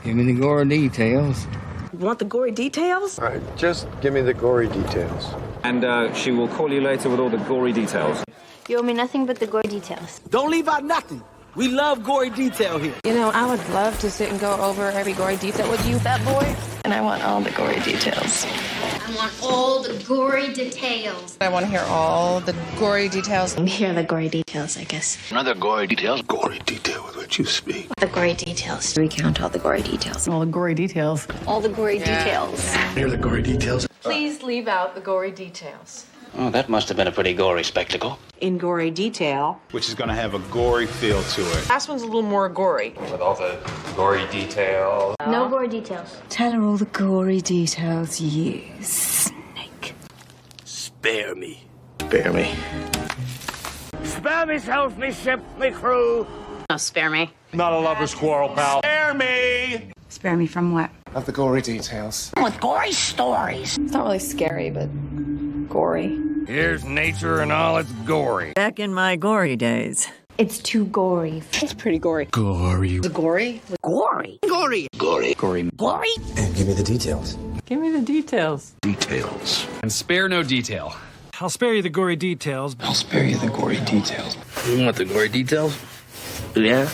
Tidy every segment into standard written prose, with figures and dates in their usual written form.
Give me the gory details. Want the gory details? All right, just give me the gory details. And she will call you later with all the gory details. You owe me nothing but the gory details. Don't leave out nothing. We love gory detail here. You know, I would love to sit and go over every gory detail with you, fat boy. And I want all the gory details. I want all the gory details. I want to hear all the gory details. Here are the gory details, I guess. Another gory details. Gory detail with which you speak. The gory details. Recount all the gory details. All the gory details. All the gory details. Here are the gory details. Please leave out the gory details. Oh, that must have been a pretty gory spectacle. In gory detail. Which is going to have a gory feel to it. Last one's a little more gory. With all the gory details. No gory details. Tell her all the gory details, you snake. Spare me. Spare me. Spare myself, me ship, me crew. No, spare me. Not a lover's quarrel, pal. Spare me! Spare me from what? Of the gory details. With gory stories. It's not really scary, but gory. Here's nature and all its gory. Back in my gory days. It's too gory. It's pretty gory. Gory. The gory? Gory. Gory. Gory. Gory. Gory. And give me the details. Give me the details. Details. And spare no detail. I'll spare you the gory details. I'll spare you the gory details. You want the gory details? Yeah.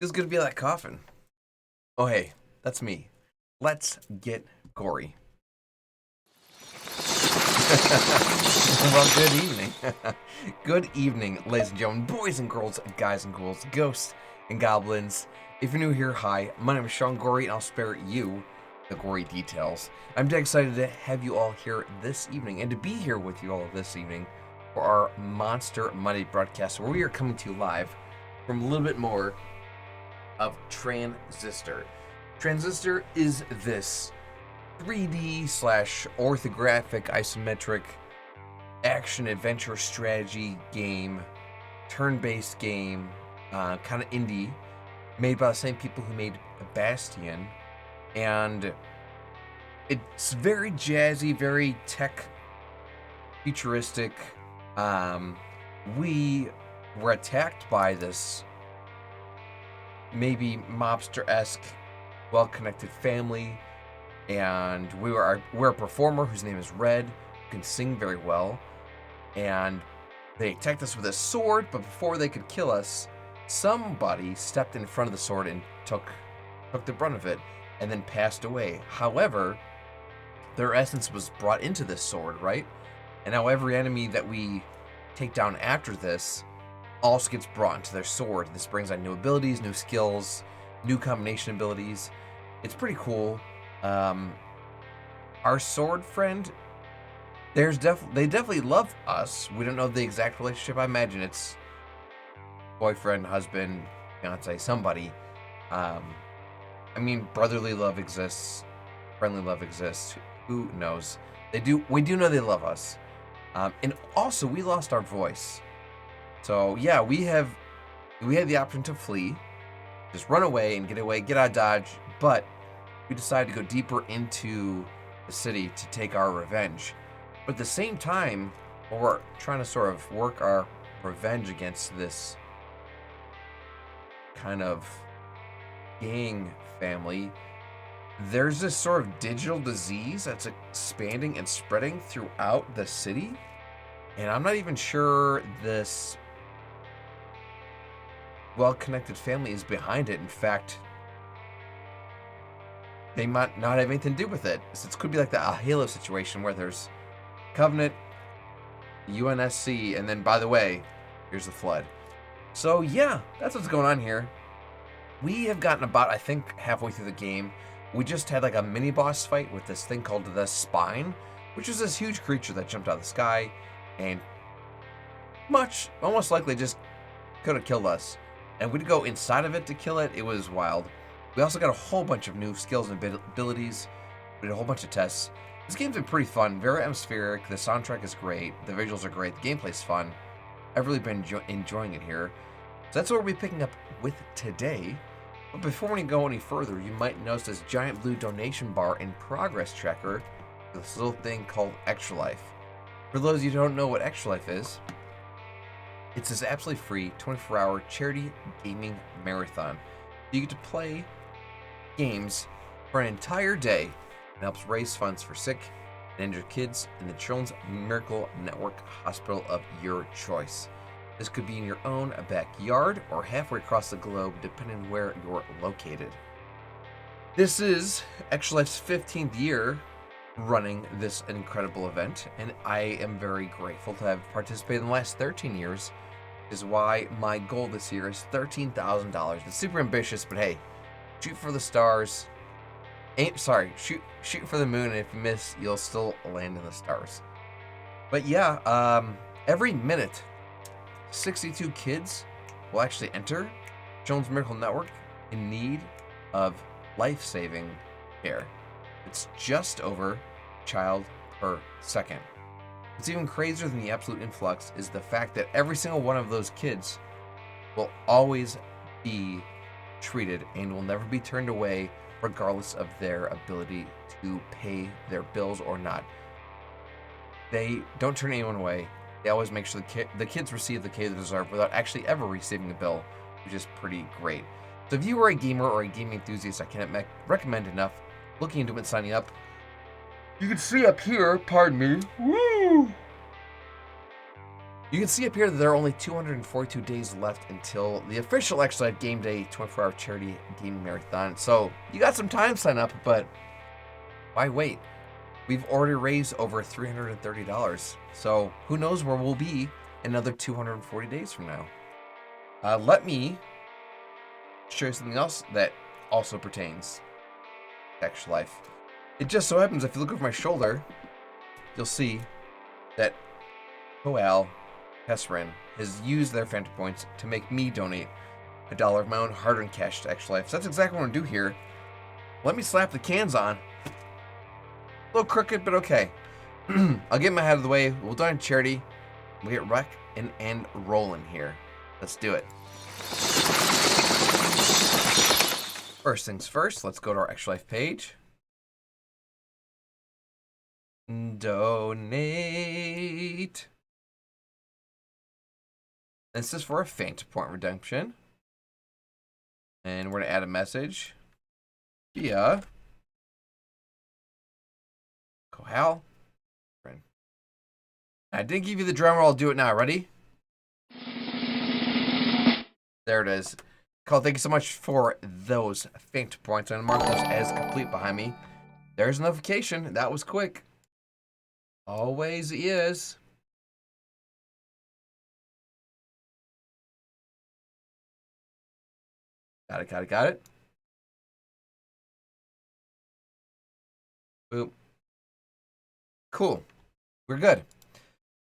Feels good to be at that coffin. Oh, hey, that's me. Let's get gory. Well, good evening. Good evening, ladies and gentlemen, boys and girls, guys and ghouls, ghosts and goblins. If you're new here, hi, my name is Sean Gory, and I'll spare you the gory details. I'm dead excited to have you all here this evening, and to be here with you all this evening for our Monster Monday broadcast, where we are coming to you live from a little bit more of Transistor. Transistor is this 3D / orthographic isometric action adventure strategy game, turn-based game, kind of indie, made by the same people who made Bastion, and it's very jazzy, very tech futuristic. We were attacked by this maybe mobster-esque, well-connected family, and we're a performer whose name is Red, who can sing very well, and they attacked us with a sword, but before they could kill us, somebody stepped in front of the sword and took the brunt of it, and then passed away. However, their essence was brought into this sword, right? And now every enemy that we take down after this also gets brought into their sword. This brings on new abilities, new skills, new combination abilities. It's pretty cool. Our sword friend, they definitely love us. We don't know the exact relationship. I imagine it's boyfriend, husband, fiance, somebody. I mean, brotherly love exists, friendly love exists. Who knows? We do know they love us. And also, we lost our voice. So yeah, we had the option to flee, just run away and get out of Dodge, but we decided to go deeper into the city to take our revenge. But at the same time, while we're trying to sort of work our revenge against this kind of gang family, there's this sort of digital disease that's expanding and spreading throughout the city. And I'm not even sure this well-connected family is behind it. In fact, they might not have anything to do with it. So it could be like a Halo situation where there's Covenant, UNSC, and then, by the way, here's the Flood. So yeah, that's what's going on here. We have gotten about, I think, halfway through the game. We just had like a mini boss fight with this thing called the Spine, which is this huge creature that jumped out of the sky and almost likely just could have killed us. And we'd go inside of it to kill it. It was wild. We also got a whole bunch of new skills and abilities. We did a whole bunch of tests. This game's been pretty fun, very atmospheric. The soundtrack is great. The visuals are great. The gameplay's fun. I've really been enjoying it here. So that's what we'll be picking up with today. But before we go any further, you might notice this giant blue donation bar and progress tracker, this little thing called Extra Life. For those of you who don't know what Extra Life is, it's this absolutely free 24-hour charity gaming marathon. You get to play games for an entire day and helps raise funds for sick and injured kids in the Children's Miracle Network hospital of your choice. This could be in your own backyard or halfway across the globe, depending on where you're located. This is Extra Life's 15th year running this incredible event, and I am very grateful to have participated in the last 13 years, which is why my goal this year is $13,000. It's super ambitious, but hey, shoot for the stars. Shoot for the moon, and if you miss, you'll still land in the stars. But yeah, every minute, 62 kids will actually enter Children's Miracle Network in need of life-saving care. It's just over child per second. What's even crazier than the absolute influx is the fact that every single one of those kids will always be treated and will never be turned away, regardless of their ability to pay their bills or not. They don't turn anyone away. They always make sure the kids receive the care they deserve without actually ever receiving a bill, which is pretty great. So if you are a gamer or a gaming enthusiast, I can't recommend enough looking into it and signing up. You can see up here, pardon me, woo! You can see up here that there are only 242 days left until the official Extra Life Game Day 24-hour charity gaming marathon. So you got some time to sign up, but why wait? We've already raised over $330. So who knows where we'll be another 240 days from now. Let me show you something else that also pertains to Extra Life. It just so happens, if you look over my shoulder, you'll see that Koal Hesrin has used their Phantom Points to make me donate $1 of my own hard-earned cash to Extra Life. So that's exactly what I'm going to do here. Let me slap the cans on. A little crooked, but okay. I'll get my head out of the way. We'll do it on charity. We'll get wreck and rolling here. Let's do it. First things first, let's go to our Extra Life page. Donate. This is for a Phantom Point redemption. And we're going to add a message via Koal. I didn't give you the drum roll. I'll do it now. Ready? There it is. Cole, thank you so much for those Phantom Points. I'm going to mark those as complete behind me. There's a notification. That was quick. Always is. Got it. Boop. Cool. We're good.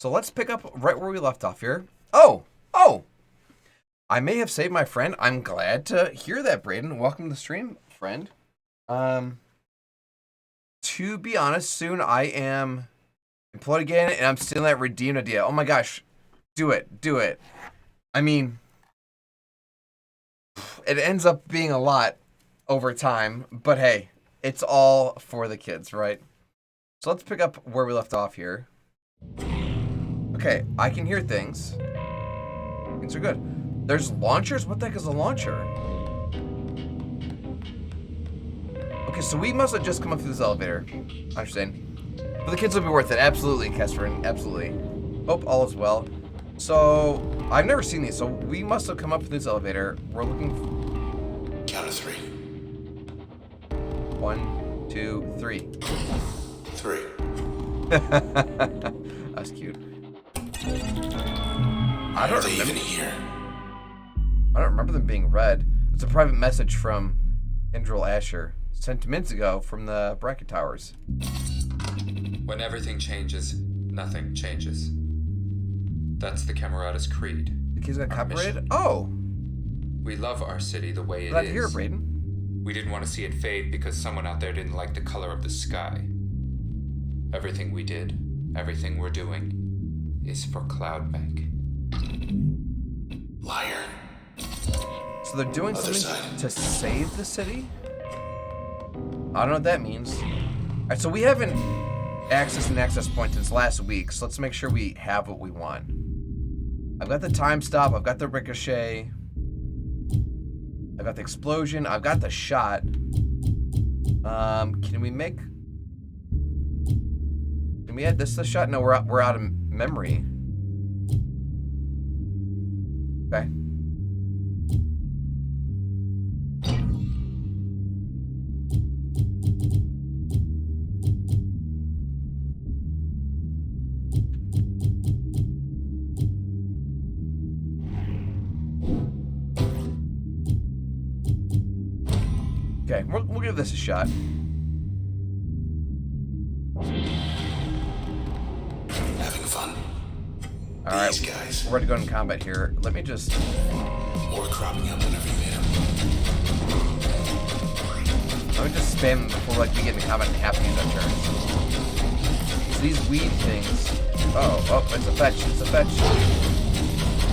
So let's pick up right where we left off here. Oh! I may have saved my friend. I'm glad to hear that, Braden. Welcome to the stream, friend. To be honest, soon I am employed again, and I'm stealing that redeemed idea. Oh my gosh. Do it. I mean, it ends up being a lot over time, but hey, it's all for the kids, right? So let's pick up where we left off here. Okay, I can hear things. Things are good. There's launchers? What the heck is a launcher? Okay, so we must have just come up through this elevator. I understand. But the kids will be worth it. Absolutely, Kestrin. Absolutely. Hope all is well. So, I've never seen these, so we must have come up through this elevator. We're looking for... Count of 3. 1, 2, 3. 3. That's cute. I don't remember even here. I don't remember them being read. It's a private message from Indril Asher, sent minutes ago from the Bracket Towers. When everything changes, nothing changes. That's the Camerata's creed. The kids got copyrighted? Oh! We love our city the way it Glad is. to hear it, Braden. We didn't want to see it fade because someone out there didn't like the color of the sky. Everything we did, everything we're doing, is for Cloudbank. Liar. So they're doing something to save the city? I don't know what that means. Alright, so we haven't accessed an access point since last week, so let's make sure we have what we want. I've got the time stop, I've got the ricochet, I've got the explosion, I've got the shot. Can we add this to the shot? No, we're out of memory. Okay. Okay, we'll give this a shot. Having fun. All right, These guys. we're ready to go into combat here. Let me just... More cropping up whenever you hit them. Let me just spam them before we get into combat and have to use our turns. So these weed things... Oh, it's a fetch,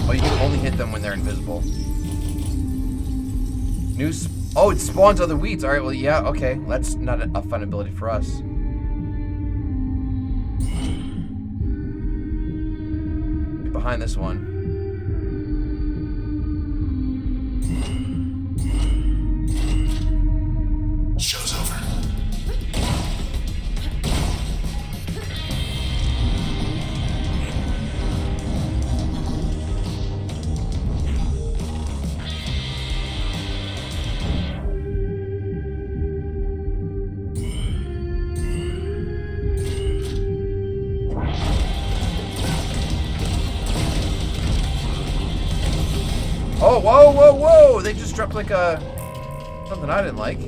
Oh, you can only hit them when they're invisible. Oh, it spawns other weeds. All right, well, yeah, okay. That's not a fun ability for us. Get behind this one. Show's over. whoa, whoa, whoa! They just dropped like a something I didn't like.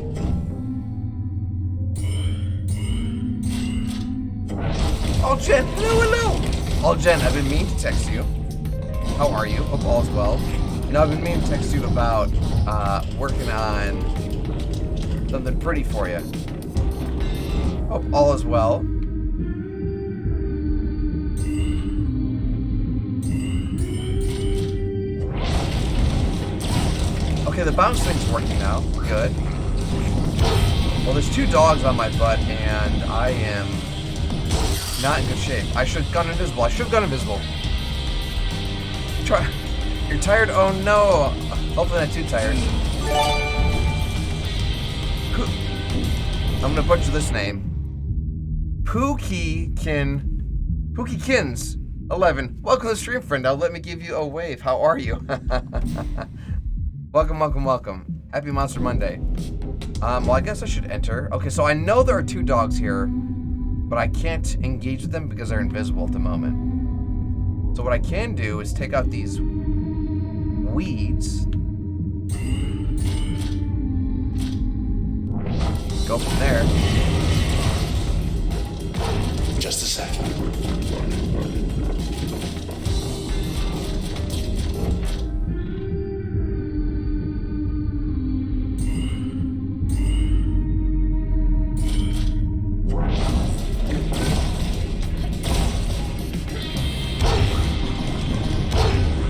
Oh, Jen, hello. Oh, Jen, I've been meaning to text you. How are you? Hope all's well. You know, I've been meaning to text you about working on something pretty for you. Hope all is well. Okay, the bounce thing's working now. Good. Well, there's 2 dogs on my butt, and I am not in good shape. I should have gone invisible. You're tired? Oh no. Hopefully not too tired. I'm gonna butcher this name. Pookykins 11. Welcome to the stream, friend. Now let me give you a wave. How are you? Welcome, welcome, welcome. Happy Monster Monday. Well, I guess I should enter. Okay, so I know there are 2 dogs here, but I can't engage with them because they're invisible at the moment. So what I can do is take out these weeds. Go from there. Just a second.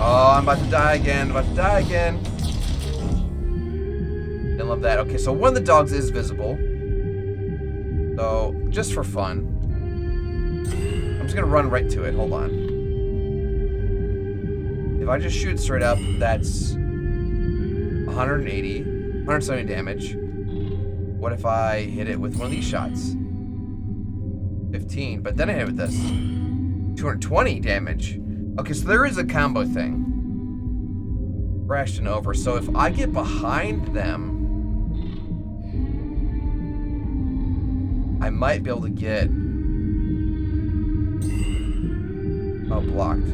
Oh, I'm about to die again. Didn't love that. Okay, so one of the dogs is visible. So, just for fun, I'm just gonna run right to it. Hold on. If I just shoot straight up, that's 170 damage. What if I hit it with one of these shots? 15, but then I hit it with this. 220 damage. Okay, so there is a combo thing. Crashed and over. So if I get behind them, I might be able to get... Oh, blocked.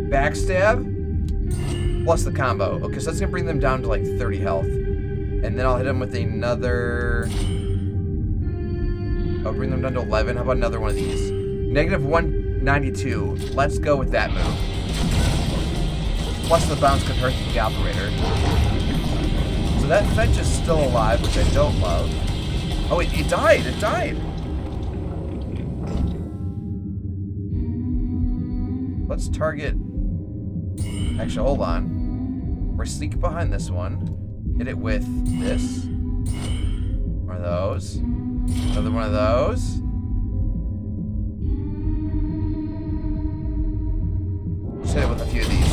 Backstab plus the combo. Okay, so that's gonna bring them down to like 30 health. And then I'll hit them with another... I'll bring them down to 11. How about another one of these? Negative 192. Let's go with that move. Plus the bounce could hurt the operator. So that fetch is still alive, which I don't love. Oh, it died. It died. Let's target... Actually, hold on. We're sneak behind this one. Hit it with this. One of those. Another one of those. Just hit it with a few of these.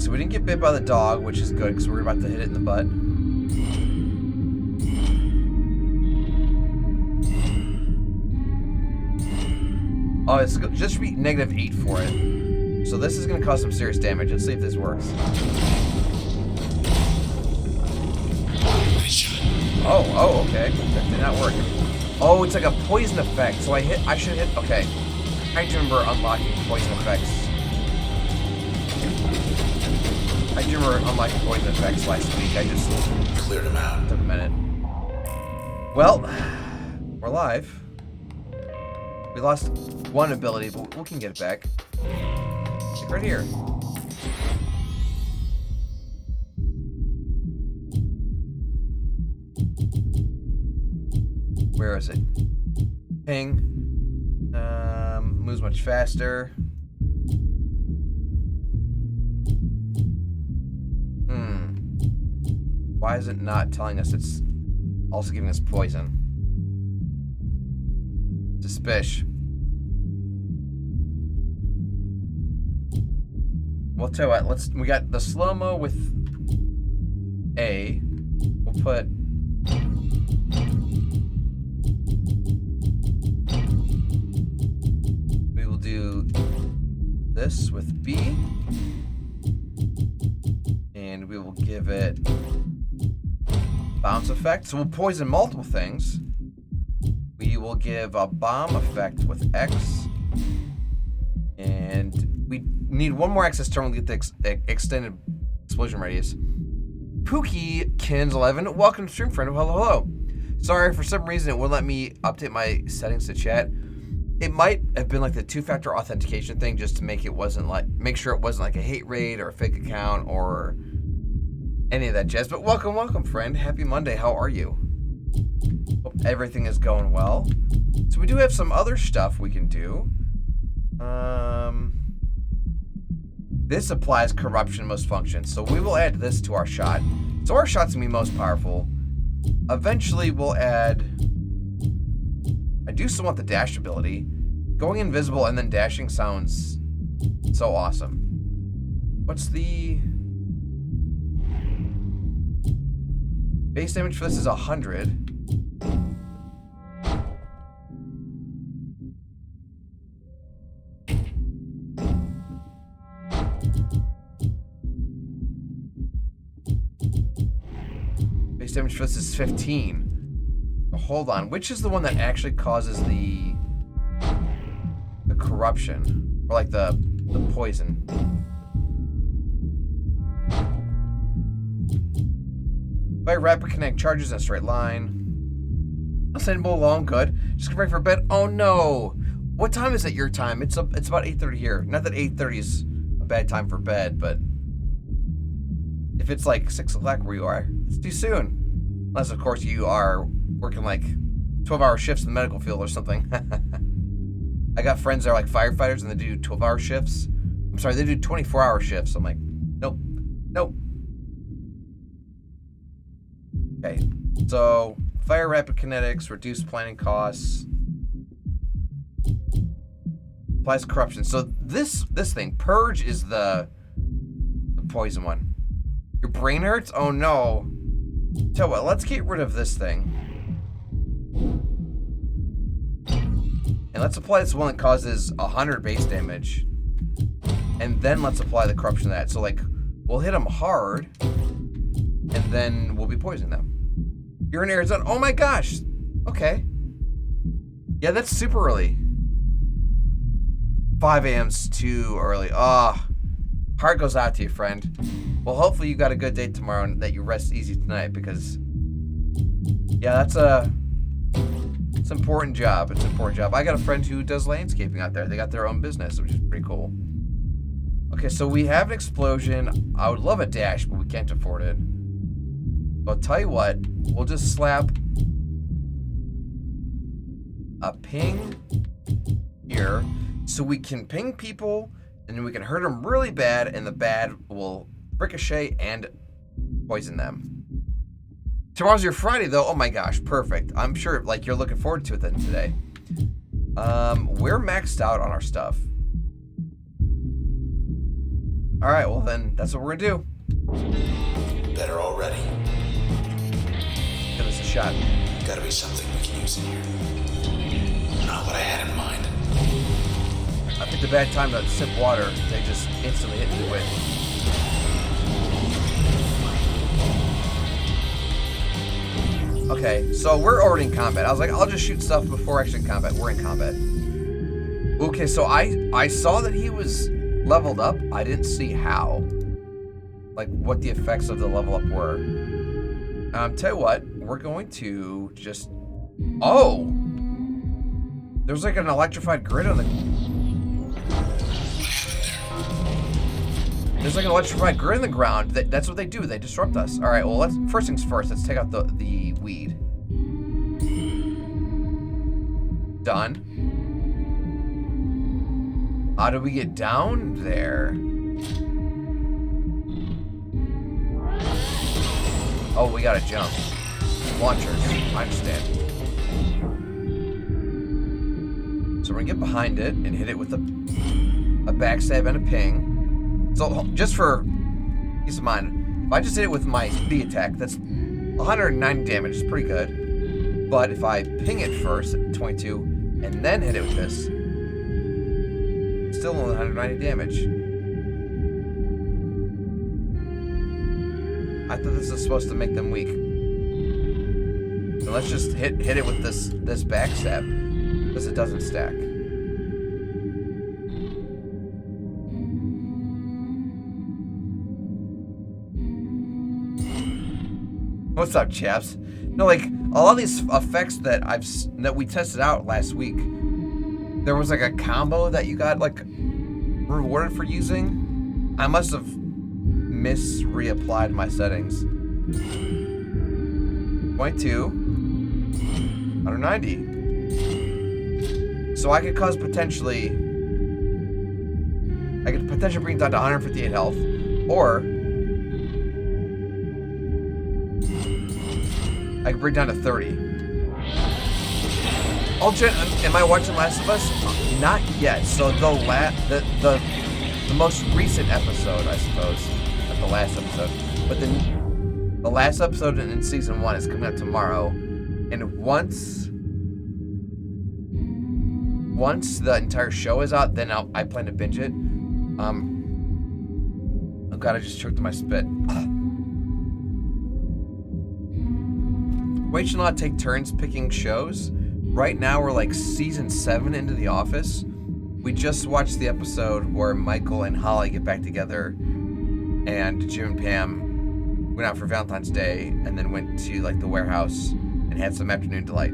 So we didn't get bit by the dog, which is good because we're about to hit it in the butt. Oh, it's just be negative 8 for it. So this is going to cause some serious damage. Let's see if this works. Oh, okay. That did not work. Oh, it's like a poison effect. So I should hit, okay. I do remember unlocking poison effects. I do remember unlocking poison effects last week. I just cleared them out. Took a minute. Well, we're live. We lost one ability, but we can get it back. Like right here. Where is it? Ping. Moves much faster. Why is it not telling us it's also giving us poison? Suspicious. We'll tell you what, we got the slow-mo with A. We'll put... We will do this with B. give it bounce effect. So we'll poison multiple things. We will give a bomb effect with X. And we need one more access turn to get the extended explosion radius. Pookie Kins 11, welcome to stream, friend. Hello, hello. Sorry, for some reason it wouldn't let me update my settings to chat. It might have been like the two-factor authentication thing, just to make sure it wasn't like a hate raid or a fake account or any of that jazz. But welcome, friend. Happy Monday. How are you? Hope everything is going well. So we do have some other stuff we can do. This applies corruption most functions, so we will add this to our shot. So our shot's gonna be most powerful. Eventually we'll add, I do still want the dash ability. Going invisible and then dashing sounds so awesome. What's the base damage for this? Is 100. Base damage for this is 15. Oh, hold on, which is the one that actually causes the corruption, or like the poison? By rapid connect charges in a straight line. Unsustainable alone, good. Just get ready for bed. Oh no! What time is it your time? It's about 8:30 here. Not that 8:30 is a bad time for bed, but if it's like 6 o'clock where you are, it's too soon. Unless, of course, you are working like 12-hour shifts in the medical field or something. I got friends that are like firefighters and they do 12-hour shifts. I'm sorry, they do 24-hour shifts. I'm like, nope. Okay, so fire rapid kinetics, reduce planning costs, applies corruption. So this thing, purge, is the poison one. Your brain hurts? Oh no. Tell you what, let's get rid of this thing. And let's apply this one that causes 100 base damage. And then let's apply the corruption to that. So like, we'll hit them hard, and then we'll be poisoning them. You're in Arizona. Oh my gosh. Okay. Yeah, that's super early. 5 a.m.'s too early. Ah, heart goes out to you, friend. Well, hopefully you got a good day tomorrow and that you rest easy tonight, because yeah, it's an important job. It's an important job. I got a friend who does landscaping out there. They got their own business, which is pretty cool. Okay, so we have an explosion. I would love a dash, but we can't afford it. I'll tell you what, we'll just slap a ping here so we can ping people and then we can hurt them really bad, and the bad will ricochet and poison them. Tomorrow's your Friday though. Oh my gosh, perfect. I'm sure like you're looking forward to it then today. We're maxed out on our stuff. All right, well then that's what we're gonna do. Better already. Give us a shot. Gotta be something we can use in here. Not what I had in mind. I picked a bad time to sip water. They just instantly hit me with. Okay, so we're already in combat. I was like, I'll just shoot stuff before actually in combat. We're in combat. Okay, so I saw that he was leveled up. I didn't see how. Like, what the effects of the level up were. Tell you what, we're going to just... Oh! There's like an electrified grid on the... There's like an electrified grid in the ground. That's what they do. They disrupt us. All right, well, first things first. Let's take out the weed. Done. How do we get down there? Oh, we gotta jump. Launchers. I understand. So we're gonna get behind it and hit it with a backstab and a ping. So just for peace of mind, if I just hit it with my speed attack, that's 190 damage. It's pretty good. But if I ping it first at 22 and then hit it with this, still only 190 damage. I thought this was supposed to make them weak. So let's just hit it with this backstab, because it doesn't stack. What's up, chaps? No, like a lot of these effects that we tested out last week, there was like a combo that you got like rewarded for using. I must have reapplied my settings. 0.2, 190. So I could potentially bring it down to 158 health, or I could bring it down to 30. Am I watching Last of Us? Not yet. So the most recent episode, I suppose, not the last episode, but the last episode in season 1 is coming out tomorrow, and once the entire show is out, then I plan to binge it. Oh god, I just choked on my spit. Rachel and I take turns picking shows. Right now we're like season 7 into The Office. We just watched the episode where Michael and Holly get back together, and Jim and Pam went out for Valentine's Day and then went to like the warehouse and had some afternoon delight.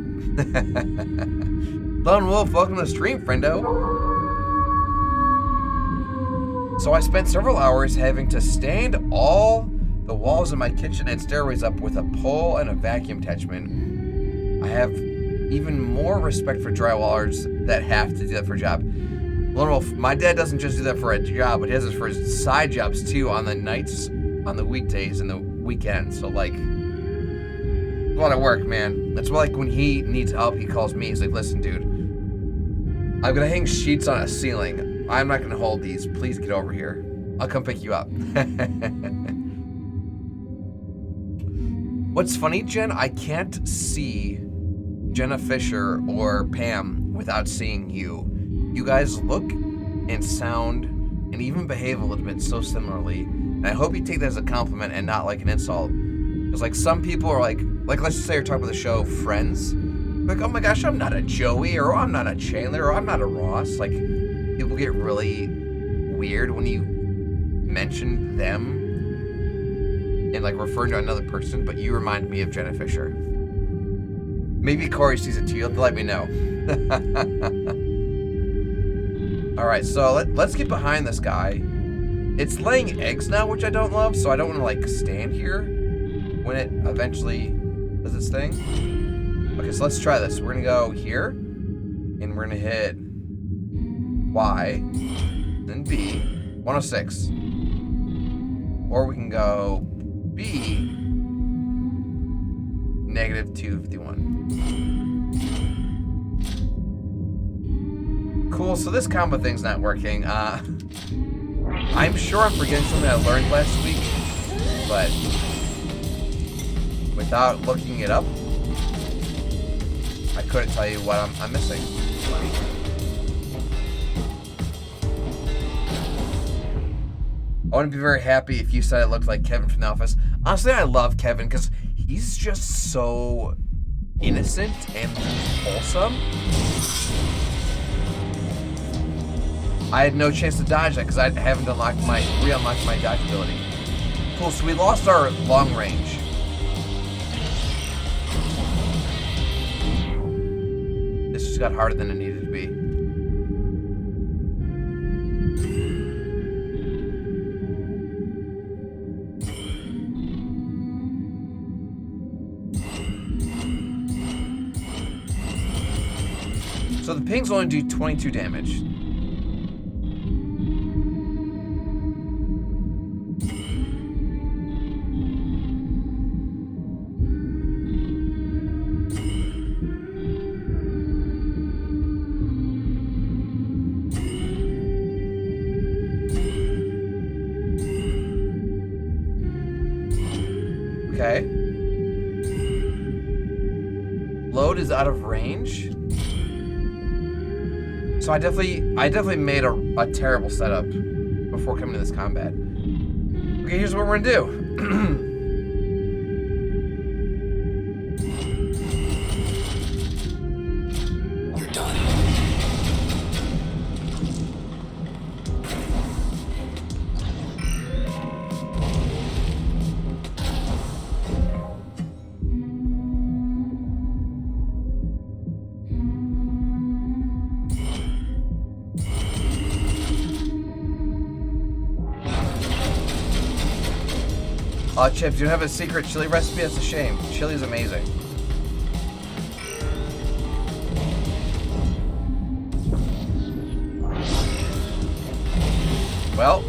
Lone Wolf, welcome to the stream, friendo. So I spent several hours having to stand all the walls of my kitchen and stairways up with a pole and a vacuum attachment. I have even more respect for drywallers that have to do that for a job. Lone Wolf, my dad doesn't just do that for a job, but he does it for his side jobs too, on the nights, on the weekdays, and the weekends. So like, it's a lot of work, man. That's why, like, when he needs help, he calls me. He's like, listen, dude, I'm gonna hang sheets on a ceiling. I'm not gonna hold these. Please get over here. I'll come pick you up. What's funny, Jen, I can't see Jenna Fisher or Pam without seeing you. You guys look and sound and even behave a little bit so similarly. And I hope you take that as a compliment and not like an insult. Because like some people are like let's just say you're talking about the show Friends. Like, oh my gosh, I'm not a Joey, or oh, I'm not a Chandler, or I'm not a Ross. Like, people get really weird when you mention them and like referring to another person, but you remind me of Jenna Fisher. Maybe Corey sees it too. You'll have to let me know. All right, so let's get behind this guy. It's laying eggs now, which I don't love, so I don't want to like stand here when it eventually does its thing. Okay, so let's try this. We're gonna go here, and we're gonna hit Y, then B, 106. Or we can go B, negative 251. Cool, so this combo thing's not working. I'm sure I'm forgetting something I learned last week, but without looking it up, I couldn't tell you what I'm missing. I wouldn't be very happy if you said it looked like Kevin from The Office. Honestly, I love Kevin because he's just so innocent and wholesome. I had no chance to dodge that because I haven't re-unlocked my dodge ability. Cool, so we lost our long range. This just got harder than it needed to be. So the pings only do 22 damage. Okay. Load is out of range. So I definitely made a terrible setup before coming to this combat. Okay, here's what we're gonna do. Oh, Chips, you don't have a secret chili recipe? That's a shame. Chili is amazing. Well.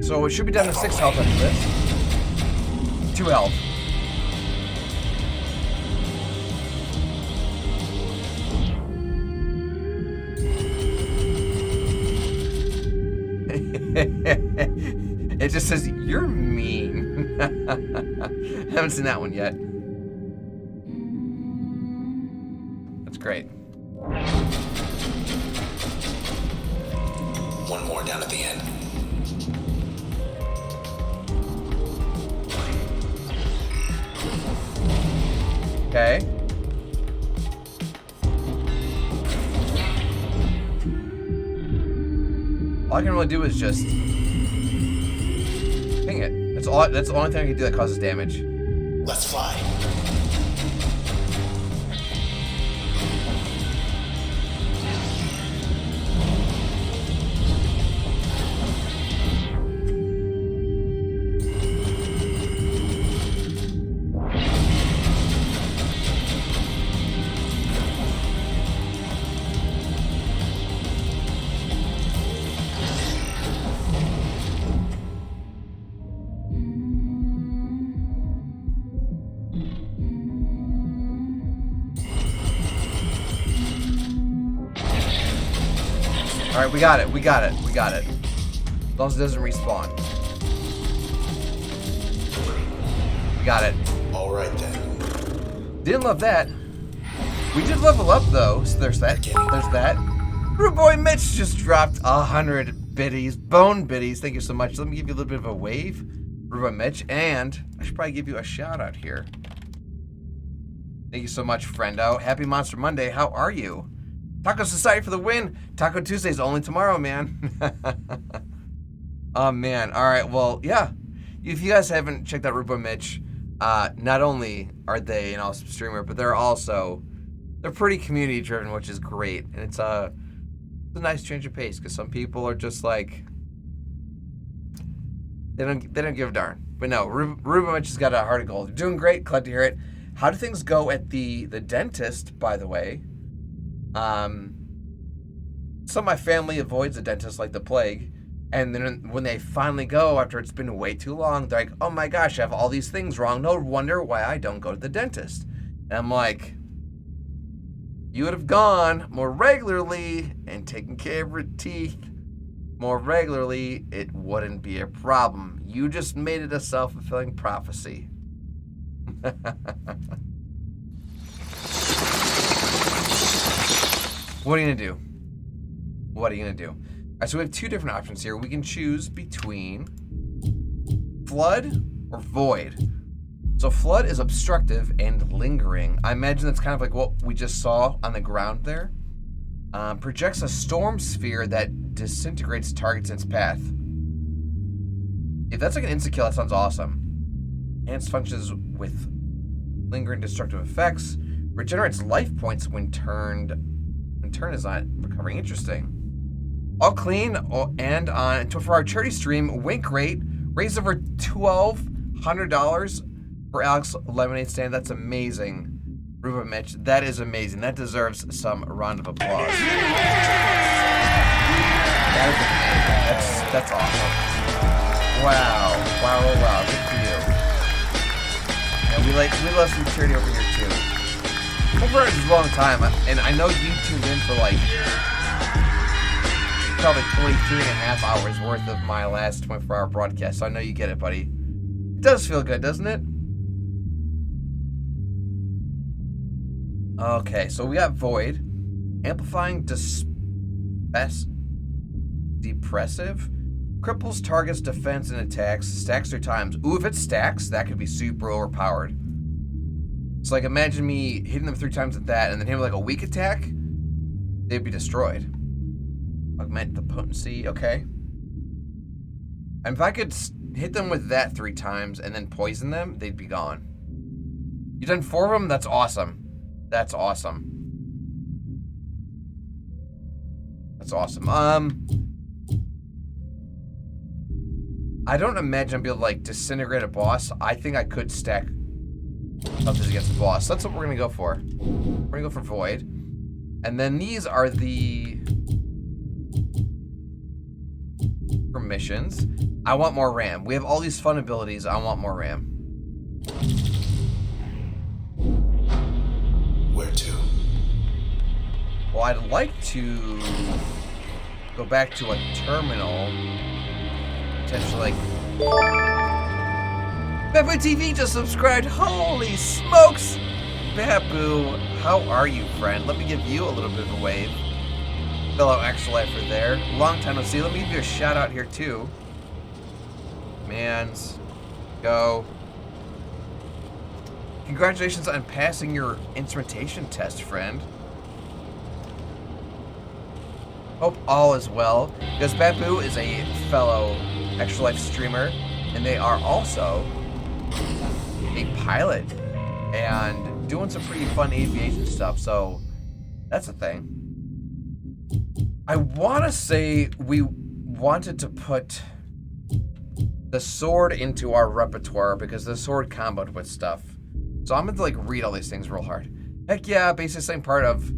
So it should be down to 6 health after this. 2 health. It just says, you're mean. I haven't seen that one yet. That's great. One more down at the end. Okay. All I can really do is just ping it. That's the only thing I can do that causes damage. Let's fly. Alright, we got it. We got it. We got it. As long as it doesn't respawn. We got it. Alright then. Didn't love that. We did level up though, so there's that. There's that. Rude Boy Mitch just dropped 100 biddies. Bone biddies. Thank you so much. Let me give you a little bit of a wave. Rude Boy Mitch. And I should probably give you a shout out here. Thank you so much, friendo. Happy Monster Monday. How are you? Taco Society for the win. Taco Tuesday's only tomorrow, man. Oh, man. All right. Well, yeah. If you guys haven't checked out Rubo Mitch, not only are they an awesome streamer, but they're pretty community driven, which is great. And it's a nice change of pace because some people are just like, they don't give a darn. But no, Rubo Mitch has got a heart of gold. You're doing great. Glad to hear it. How do things go at the dentist, by the way? Some of my family avoids the dentist like the plague, and then when they finally go after it's been way too long, they're like, oh my gosh, I have all these things wrong. No wonder why I don't go to the dentist. And I'm like, you would have gone more regularly and taken care of your teeth more regularly, it wouldn't be a problem. You just made it a self-fulfilling prophecy. What are you gonna do? What are you gonna do? All right, so we have two different options here. We can choose between Flood or Void. So Flood is obstructive and lingering. I imagine that's kind of like what we just saw on the ground there. Projects a storm sphere that disintegrates targets in its path. If that's like an insta-kill, that sounds awesome. Enhanced functions with lingering destructive effects. Regenerates life points when turn is not recovering. Interesting. All clean and on a 24-hour charity stream, wink rate raised over $1,200 for Alex Lemonade Stand. That's amazing. Ruba Mitch, that is amazing. That deserves some round of applause. That is amazing. That's awesome. Wow. Wow. Good for you. And we love some charity over here too. For a long time, and I know you tuned in for like probably 23.5 hours worth of my last 24-hour broadcast, so I know you get it, buddy. It does feel good, doesn't it? Okay, so we got Void. Amplifying Depressive. Cripples targets defense and attacks. Stacks 3 times. Ooh, if it stacks, that could be super overpowered. So, like, imagine me hitting them 3 times at that, and then him with, like, a weak attack, they'd be destroyed. Augment the potency, okay. And if I could hit them with that 3 times and then poison them, they'd be gone. You done 4 of them? That's awesome. That's awesome. That's awesome. I don't imagine I'll be able to, like, disintegrate a boss. I think I could stack something against the boss. That's what we're gonna go for. We're gonna go for Void. And then these are the permissions. I want more RAM. We have all these fun abilities. I want more RAM. Where to? Well, I'd like to go back to a terminal. Potentially, like... Babu TV just subscribed. Holy smokes! Babu, how are you, friend? Let me give you a little bit of a wave. Fellow Extra Lifer there. Long time no see. Let me give you a shout out here, too. Mans. Go. Congratulations on passing your instrumentation test, friend. Hope all is well. Because Babu is a fellow Extra Life streamer, and they are also a pilot and doing some pretty fun aviation stuff, so that's a thing. I want to say we wanted to put the sword into our repertoire because the sword comboed with stuff. So I'm going to, like, read all these things real hard. Heck yeah, basically the same part of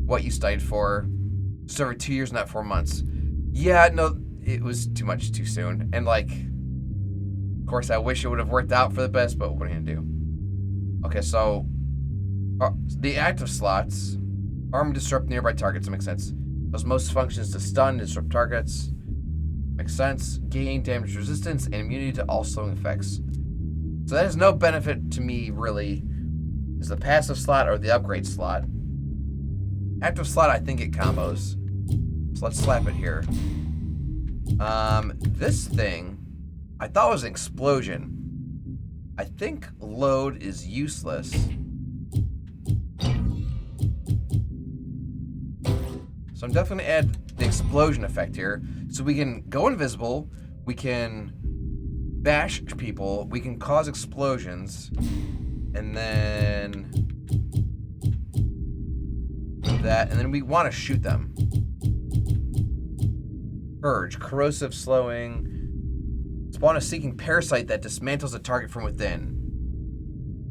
what you studied for. Just over 2 years, not 4 months. Yeah, no, it was too much too soon. And, like, of course, I wish it would have worked out for the best, but what are you going to do? Okay, so the active slots, arm, disrupt nearby targets. That makes sense. Those most functions to stun, disrupt targets. Makes sense. Gain damage resistance and immunity to all slowing effects. So that has no benefit to me, really. Is the passive slot or the upgrade slot? Active slot, I think it combos. So let's slap it here. This thing, I thought was an explosion. I think load is useless. So I'm definitely gonna add the explosion effect here. So we can go invisible, we can bash people, we can cause explosions, and then that, and then we want to shoot them. Purge, corrosive slowing. Spawn a seeking parasite that dismantles a target from within.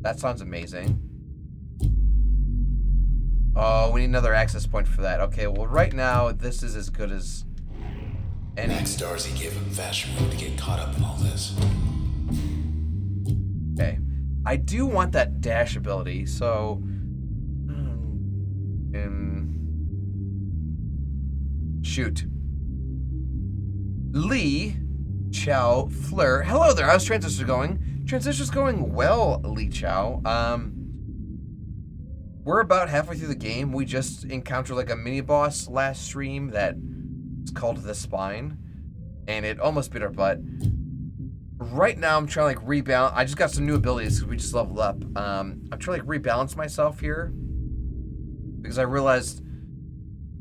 That sounds amazing. Oh, we need another access point for that. Okay, well right now this is as good as any. Max Darcy gave him fashion room to get caught up in all this. Okay. I do want that dash ability, so shoot. Lee, Chow, Fleur. Hello there, how's Transistor going? Transistor's going well, Lee Chow. We're about halfway through the game. We just encountered like a mini boss last stream that is called the Spine, and it almost beat our butt. Right now, I'm trying to like rebalance. I just got some new abilities because we just leveled up. I'm trying to like rebalance myself here because I realized.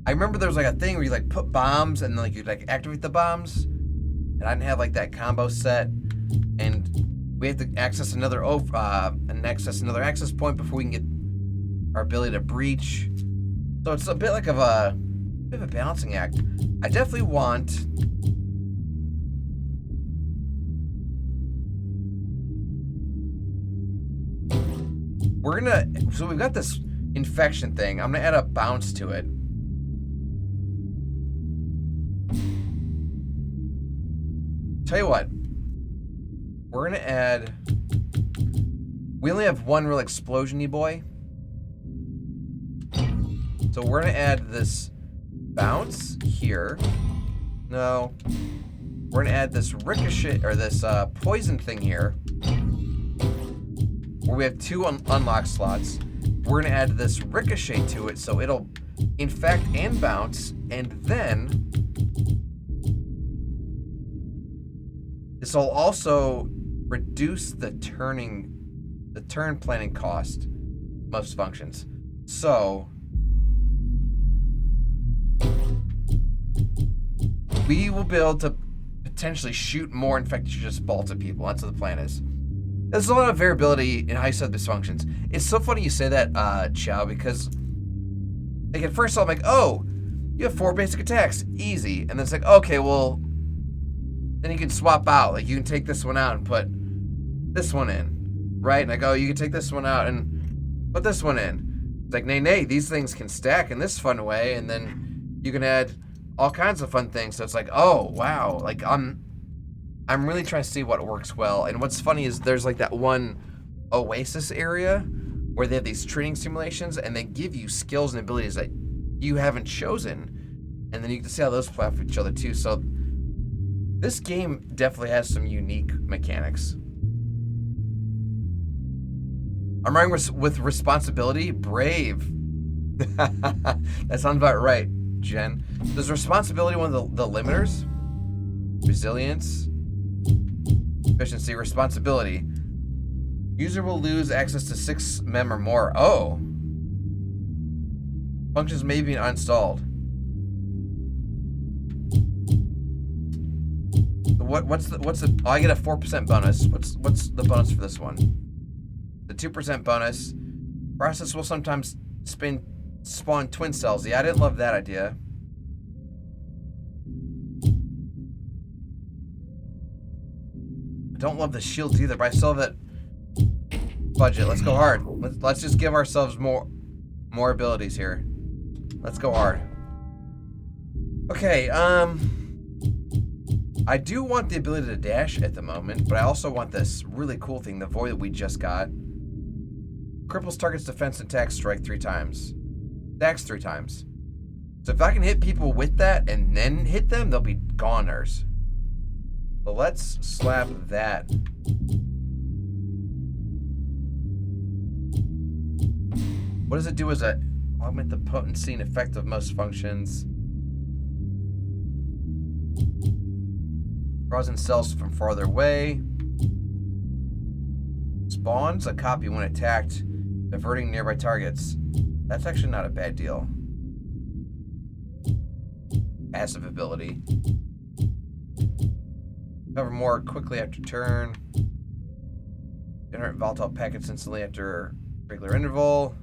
I remember there was like a thing where you like put bombs and then like you like activate the bombs, and I didn't have like that combo set, and we have to access another access point before we can get our ability to breach. So it's a bit like a balancing act. I definitely want so we've got this infection thing. I'm gonna add a bounce to it. Tell you what, we're gonna add, we only have one real explosiony boy. So we're gonna add this bounce here. No, we're gonna add this ricochet, or this poison thing here. Where we have 2 unlock slots. We're gonna add this ricochet to it so it'll infect and bounce, and then this will also reduce the turn planning cost, most functions. So we will be able to potentially shoot more infectious bolts at people. That's what the plan is. There's a lot of variability in how you set this functions. It's so funny you say that, Chow, because like at first I'm like, oh, you have 4 basic attacks, easy. And then it's like, okay, well, then you can swap out. Like you can take this one out and put this one in, right? And I go, you can take this one out and put this one in. It's like, nay, these things can stack in this fun way, and then you can add all kinds of fun things. So it's like, oh wow, like I'm really trying to see what works well. And what's funny is there's like that one Oasis area where they have these training simulations and they give you skills and abilities that you haven't chosen. And then you can see how those play off each other too. So this game definitely has some unique mechanics. I'm running with responsibility, brave. That sounds about right, Jen. Does responsibility one of the limiters? Resilience. Efficiency, responsibility. User will lose access to 6 mem or more. Oh. Functions may be uninstalled. What's the oh, I get a 4% bonus. What's the bonus for this one? The 2% bonus. Process will sometimes spawn twin cells. Yeah, I didn't love that idea. I don't love the shields either, but I still have that budget. Let's go hard. Let's just give ourselves more abilities here. Let's go hard. Okay, I do want the ability to dash at the moment, but I also want this really cool thing, the void that we just got. Cripples target's defense and attack strike 3 times. Stacks 3 times. So if I can hit people with that and then hit them, they'll be goners. So let's slap that. What does it do as a augment the potency and effect of most functions? Draws in cells from farther away. Spawns a copy when attacked, diverting nearby targets. That's actually not a bad deal. Passive ability. Cover more quickly after turn. Generate volatile packets instantly after regular interval.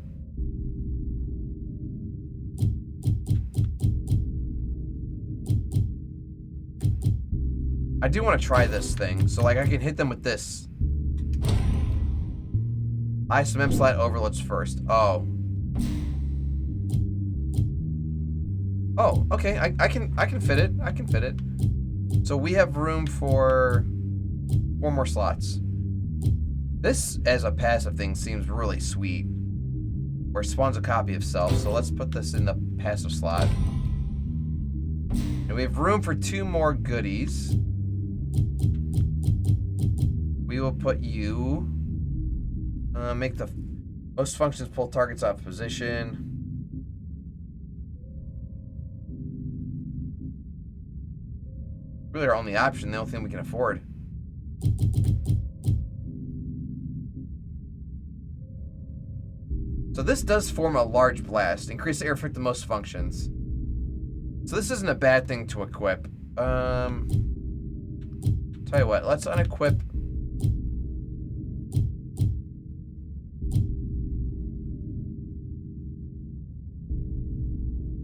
I do want to try this thing, so like I can hit them with this. ISMM slide overloads first. Oh. Oh, okay. I can fit it. I can fit it. So we have room for 4 more slots. This as a passive thing seems really sweet. Where it spawns a copy of self. So let's put this in the passive slot. And we have room for 2 more goodies. We will put you. Make the most functions pull targets out of position. Really our only option, the only thing we can afford. So this does form a large blast. Increase the air effect of most functions. So this isn't a bad thing to equip. Tell you what, let's unequip.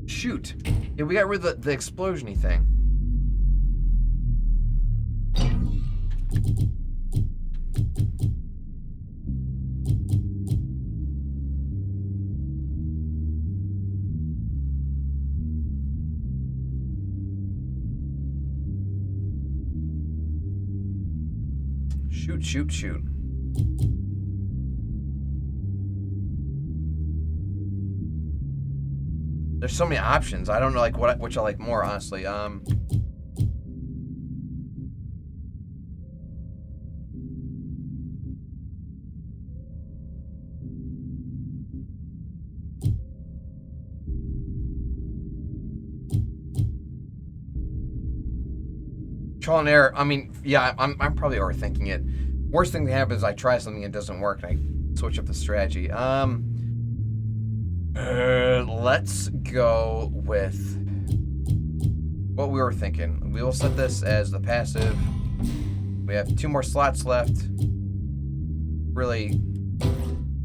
Shoot. Yeah, we got rid of the explosion-y thing. Shoot. There's so many options. I don't know like which I like more, honestly. Trial and error. I mean, yeah, I'm probably overthinking it. Worst thing that happens is I try something and it doesn't work and I switch up the strategy. Let's go with what we were thinking. We will set this as the passive. We have 2 more slots left. really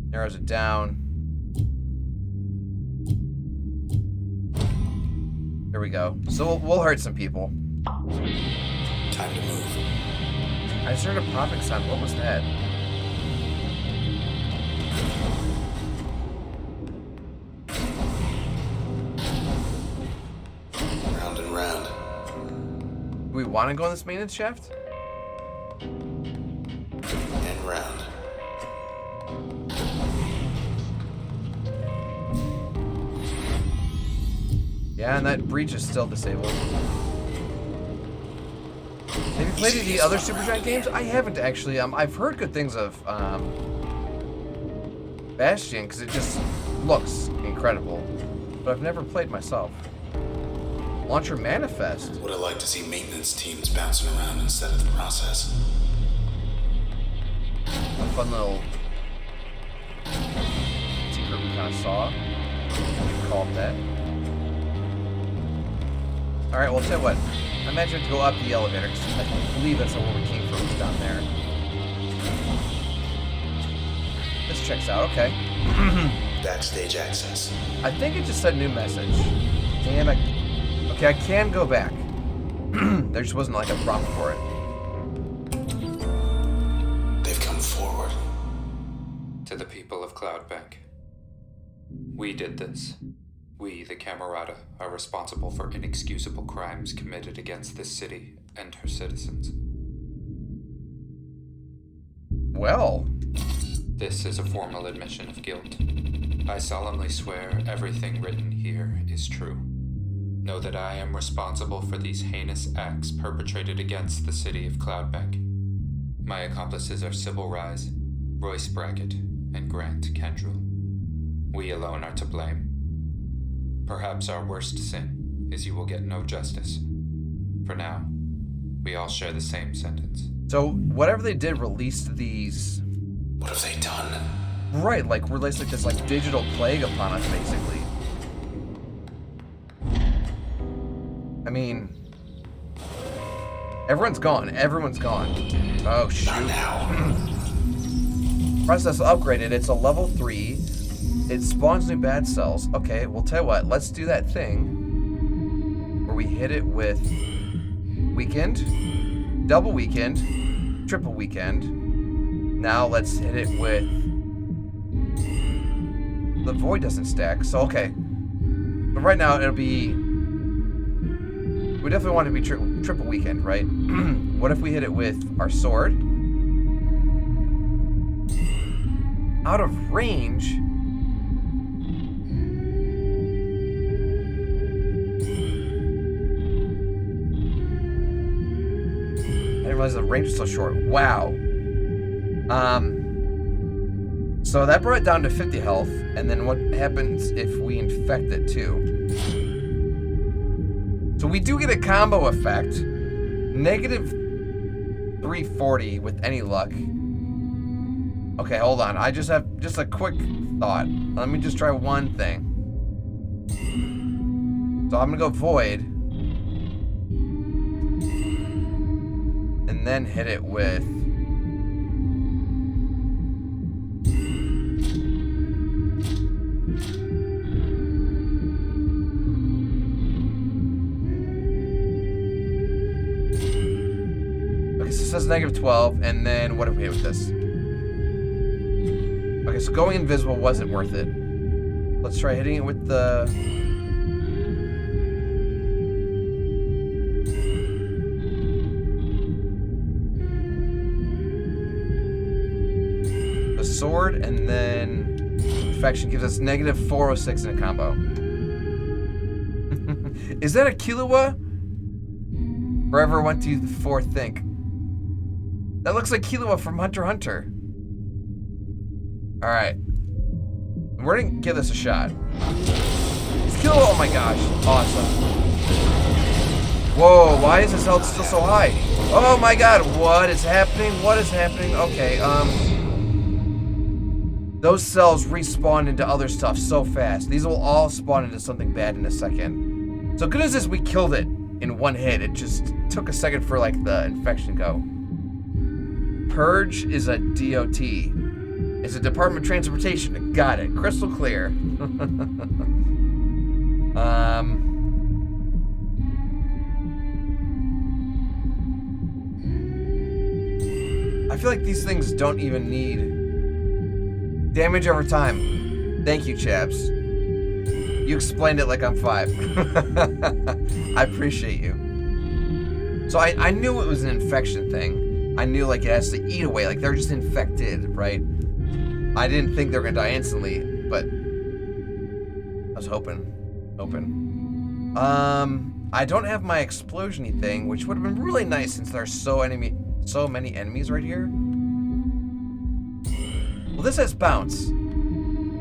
narrows it down. There we go. So we'll hurt some people. Time to move. I just heard a popping sound. What was that? Round and round. Do we want to go in this maintenance shaft? And round. Yeah, and that breach is still disabled. Have you played any of the other Supergiant games? I haven't actually. I've heard good things of Bastion because it just looks incredible, but I've never played myself. Launcher Manifest. Would have liked to see maintenance teams bouncing around instead of the process. A fun little secret we kind of saw. We called that. All right, well, tell you what. I imagine to go up the elevator because I believe that's where we came from. It's down there. This checks out. Okay. Backstage access. I think it just said new message. Damn it. Okay, I can go back. There just wasn't like a prompt for it. They've come forward. To the people of Cloudbank, we did this. We, the Camerata, are responsible for inexcusable crimes committed against this city and her citizens. Well. This is a formal admission of guilt. I solemnly swear everything written here is true. Know that I am responsible for these heinous acts perpetrated against the city of Cloudbank. My accomplices are Sybil Rise, Royce Brackett, and Grant Kendrell. We alone are to blame. Perhaps our worst sin is you will get no justice. For now, we all share the same sentence. So, whatever they did released these... What have they done? Right, like, released like this like digital plague upon us, basically. I mean... Everyone's gone. Everyone's gone. Oh, shoot. Not now. Process upgraded. It's a level 3. It spawns new bad cells. Okay, well, tell you what. Let's do that thing where we hit it with weekend, double weekend, triple weekend. Now let's hit it with... The void doesn't stack, so okay. But right now it'll be... We definitely want it to be triple weekend, right? What if we hit it with our sword? Out of range... I didn't realize the range was so short. Wow. So that brought it down to 50 health, and then what happens if we infect it too? So we do get a combo effect. Negative 340 with any luck. Okay, hold on. I just have just a quick thought. Let me just try one thing. So I'm gonna go void. And then hit it with... Okay, so it says negative 12, and then what if we hit with this? Okay, so going invisible wasn't worth it. Let's try hitting it with the... sword, and then infection gives us negative 406 in a combo. Is that a Killua? Forever 1, 2, 4 think. That looks like Killua from Hunter x Hunter. Alright. We're gonna give this a shot. It's Killua, oh my gosh. Awesome. Whoa, why is his health still so high? Oh my god, what is happening? What is happening? Okay, those cells respawn into other stuff so fast. These will all spawn into something bad in a second. So good as this, we killed it in one hit. It just took a second for like the infection to go. Purge is a DOT. It's a Department of Transportation. Got it. Crystal clear. I feel like these things don't even need damage over time. Thank you, chaps. You explained it like I'm 5. I appreciate you. So I knew it was an infection thing. I knew like it has to eat away, like they're just infected, right? I didn't think they were gonna die instantly, but I was hoping. I don't have my explosion-y thing, which would have been really nice since there are so many enemies right here. Well, this has bounce.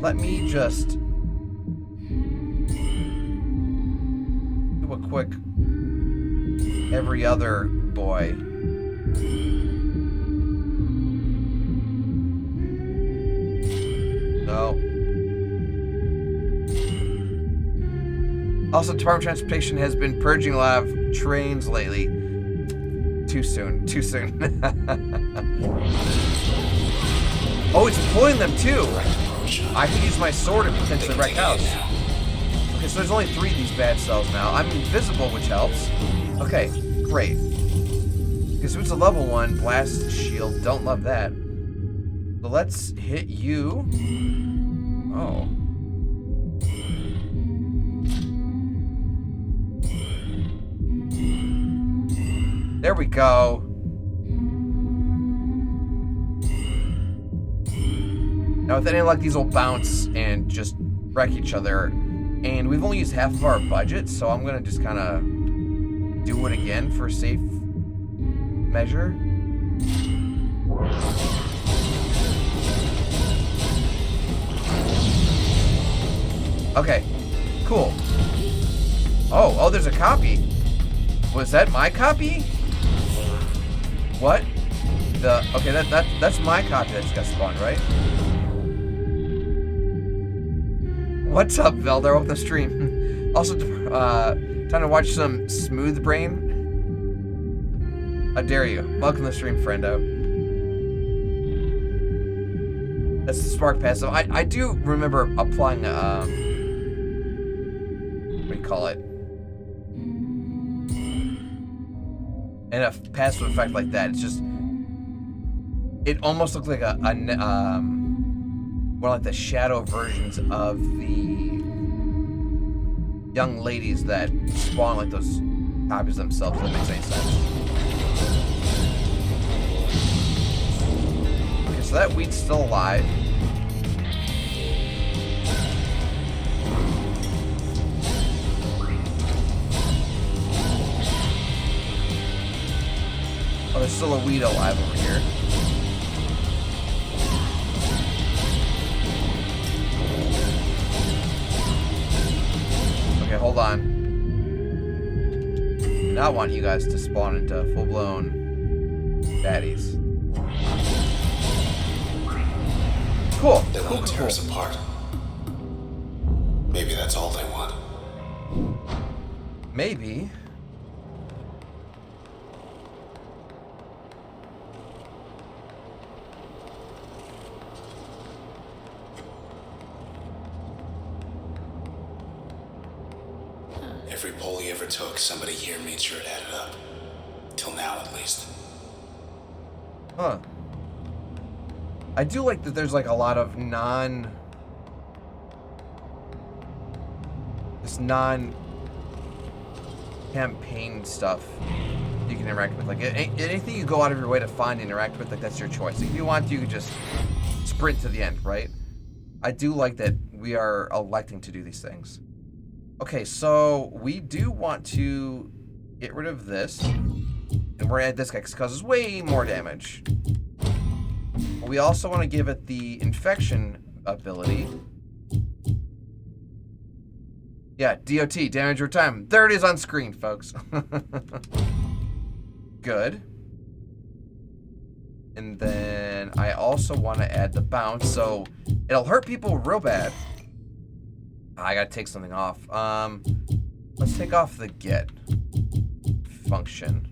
Let me just do a quick every other boy. No. Also, Department of Transportation has been purging a lot of trains lately. Too soon. Oh, it's pulling them too. I can use my sword and potentially wreck house. Okay, so there's only 3 of these bad cells now. I'm invisible, which helps. Okay, great. Okay, so it's a level 1 blast shield. Don't love that. So let's hit you. Oh. There we go. Now with any luck, these will bounce and just wreck each other. And we've only used half of our budget, so I'm gonna just kind of do it again for safe measure. Okay, cool. Oh, there's a copy. Was that my copy? What? Okay, that's my copy that just got spawned, right? What's up, Velder? Welcome to the stream. Also, time to watch some Smooth Brain. How dare you? Welcome to the stream, friendo. That's the Spark passive. I do remember applying what do you call it? And a passive effect like that. It's just, it almost looked like more like the shadow versions of the young ladies that spawn like those copies themselves. If that makes any sense. Okay, so that weed's still alive. Oh, there's still a weed alive over here. Okay, hold on. Do not want you guys to spawn into full-blown baddies. Cool. They want to tear us apart. Maybe that's all they want. Maybe. Every poll he ever took, somebody here made sure it added up. Till now, at least. Huh. I do like that there's like a lot of non-campaign stuff you can interact with. Like anything you go out of your way to find and interact with, like that's your choice. Like, if you want to, you can just sprint to the end, right? I do like that we are electing to do these things. Okay, so we do want to get rid of this. And we're gonna add this guy because it causes way more damage. But we also want to give it the infection ability. Yeah, DOT, damage over time. There it is on screen, folks. Good. And then I also want to add the bounce, so it'll hurt people real bad. I gotta take something off. Let's take off the get function.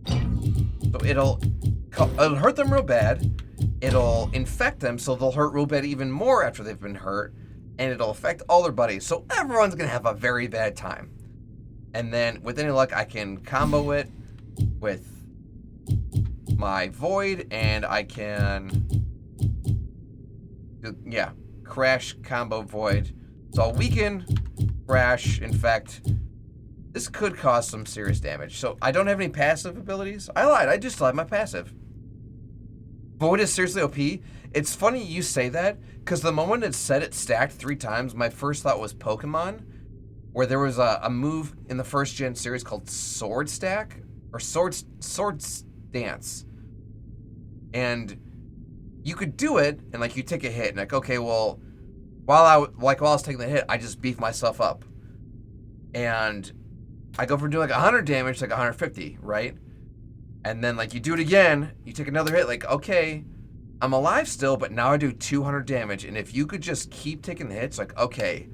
So it'll hurt them real bad, it'll infect them so they'll hurt real bad even more after they've been hurt, and it'll affect all their buddies. So everyone's going to have a very bad time. And then, with any luck, I can combo it with my Void, and I can, yeah, Crash, combo, Void. So I'll weaken, Crash, infect. This could cause some serious damage. So I don't have any passive abilities. I lied, I just lied, my passive. Void is seriously OP. It's funny you say that, because the moment it said it stacked 3 times, my first thought was Pokemon, where there was a move in the first gen series called Sword Stack, or Sword Dance. And you could do it, and like you take a hit, and like, okay, well, while I was taking the hit, I just beef myself up. And I go from doing like 100 damage to like 150, right? And then like you do it again, you take another hit, like, okay, I'm alive still, but now I do 200 damage. And if you could just keep taking the hits, like, okay,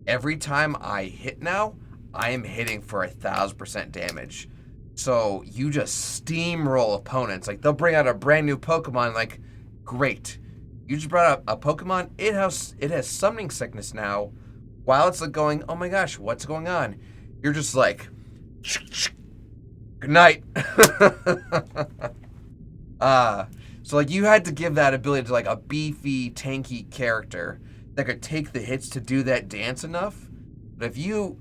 every time I hit now, I am hitting for 1,000% damage. So you just steamroll opponents. Like, they'll bring out a brand new Pokemon, like, great. You just brought up a Pokemon, it has summoning sickness now. While it's like going, oh my gosh, what's going on? You're just like, good night. So like you had to give that ability to like a beefy, tanky character that could take the hits to do that dance enough. But if you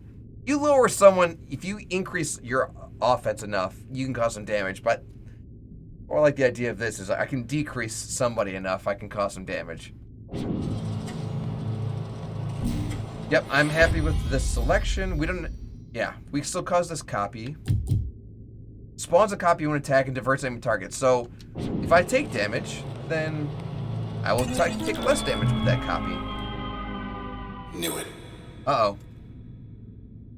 lower someone, if you increase your offense enough, you can cause some damage. But or like the idea of this is I can decrease somebody enough, I can cause some damage. Yep, I'm happy with this selection. We can still cause this copy. Spawns a copy when attack and diverts enemy target. So if I take damage, then I will take less damage with that copy. Knew it. Uh-oh.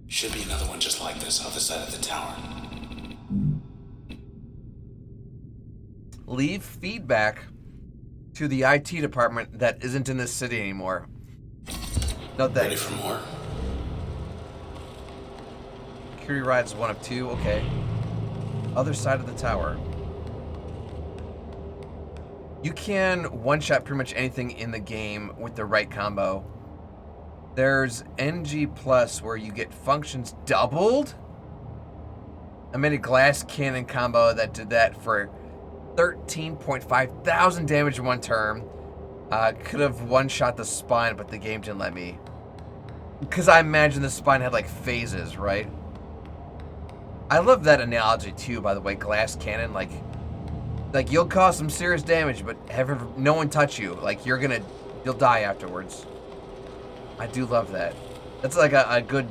Should be another one just like this other side of the tower. Leave feedback to the IT department that isn't in this city anymore. No thanks. Ready for more? Security rides 1 of 2, okay. Other side of the tower. You can one-shot pretty much anything in the game with the right combo. There's NG Plus where you get functions doubled. I made a glass cannon combo that did that for 13.5 thousand damage in one turn. Could have one-shot the spine, but the game didn't let me. Because I imagine the spine had like phases, right? I love that analogy too, by the way, glass cannon. Like you'll cause some serious damage, but have no one touch you. Like you'll die afterwards. I do love that. That's like a good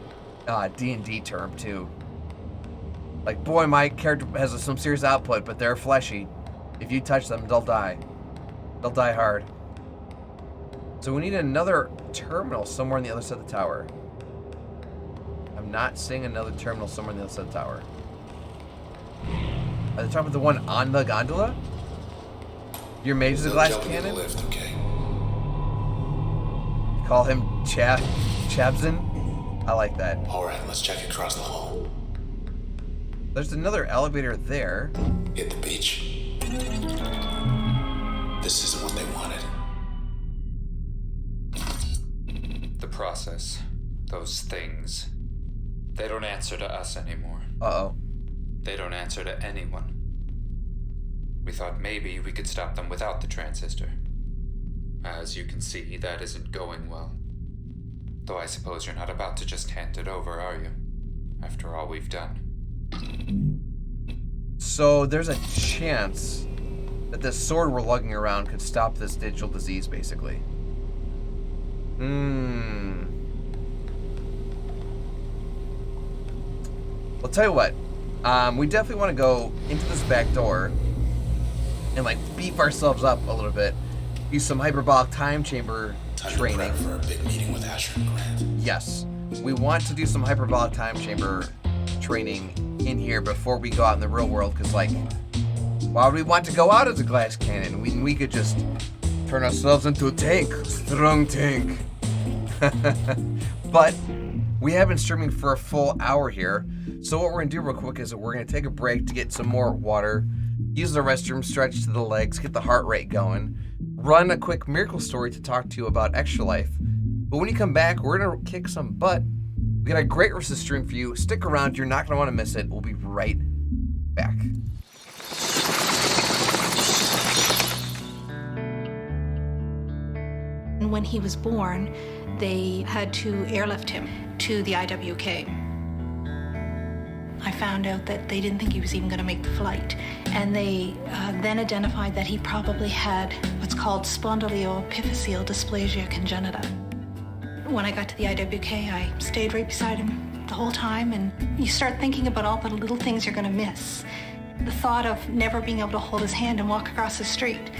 D&D term too. Like, boy, my character has some serious output, but they're fleshy. If you touch them, they'll die. They'll die hard. So we need another terminal somewhere on the other side of the tower. I'm not seeing another terminal somewhere on the other side of the tower. Are they talking about the one on the gondola? Your mage is a glass cannon? Lift, okay. Call him Chabzin? I like that. Alright, let's check across the hall. There's another elevator there. Hit the beach. This isn't what they wanted. The process. Those things. They don't answer to us anymore. Uh-oh. They don't answer to anyone. We thought maybe we could stop them without the transistor. As you can see, that isn't going well. Though I suppose you're not about to just hand it over, are you? After all we've done. So there's a chance that this sword we're lugging around could stop this digital disease, basically. I'll tell you what. We definitely want to go into this back door and like beef ourselves up a little bit. Use some hyperbolic time chamber training. To prep for a big meeting with Asher and Grant. Yes, we want to do some hyperbolic time chamber training in here before we go out in the real world. Because like, why would we want to go out as a glass cannon? We could just turn ourselves into a tank, strong tank. But we have been streaming for a full hour here. So what we're going to do real quick is we're going to take a break to get some more water, use the restroom, stretch to the legs, get the heart rate going, run a quick miracle story to talk to you about Extra Life. But when you come back, we're going to kick some butt. We got a great rest of the stream for you. Stick around. You're not going to want to miss it. We'll be right back. When he was born, they had to airlift him to the IWK. I found out that they didn't think he was even going to make the flight. And they then identified that he probably had what's called spondyloepiphyseal dysplasia congenita. When I got to the IWK, I stayed right beside him the whole time, and you start thinking about all the little things you're going to miss. The thought of never being able to hold his hand and walk across the street,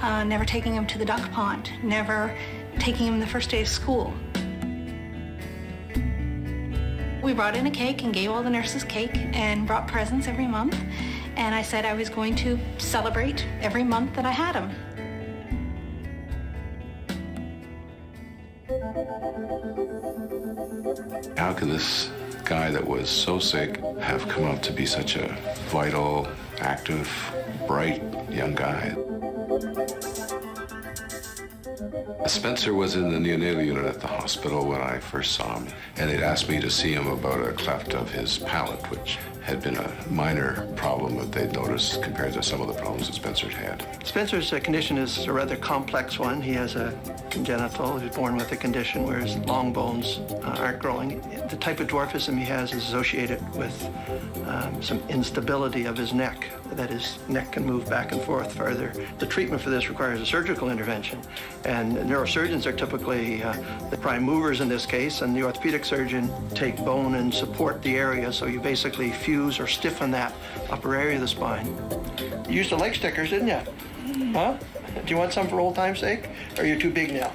never taking him to the duck pond, never taking him the first day of school. We brought in a cake and gave all the nurses cake and brought presents every month. And I said I was going to celebrate every month that I had him. How can this guy that was so sick have come up to be such a vital, active, bright young guy? Spencer was in the neonatal unit at the hospital when I first saw him, and they'd asked me to see him about a cleft of his palate, which had been a minor problem that they'd noticed compared to some of the problems that Spencer had. Spencer's condition is a rather complex one. He has a congenital. He was born with a condition where his long bones aren't growing. The type of dwarfism he has is associated with some instability of his neck, that his neck can move back and forth further. The treatment for this requires a surgical intervention, and neurosurgeons are typically the prime movers in this case, and the orthopedic surgeon take bone and support the area, so you basically fuse or stiffen that upper area of the spine. You used the leg stickers, didn't you? Huh? Do you want some for old time's sake? Or are you too big now?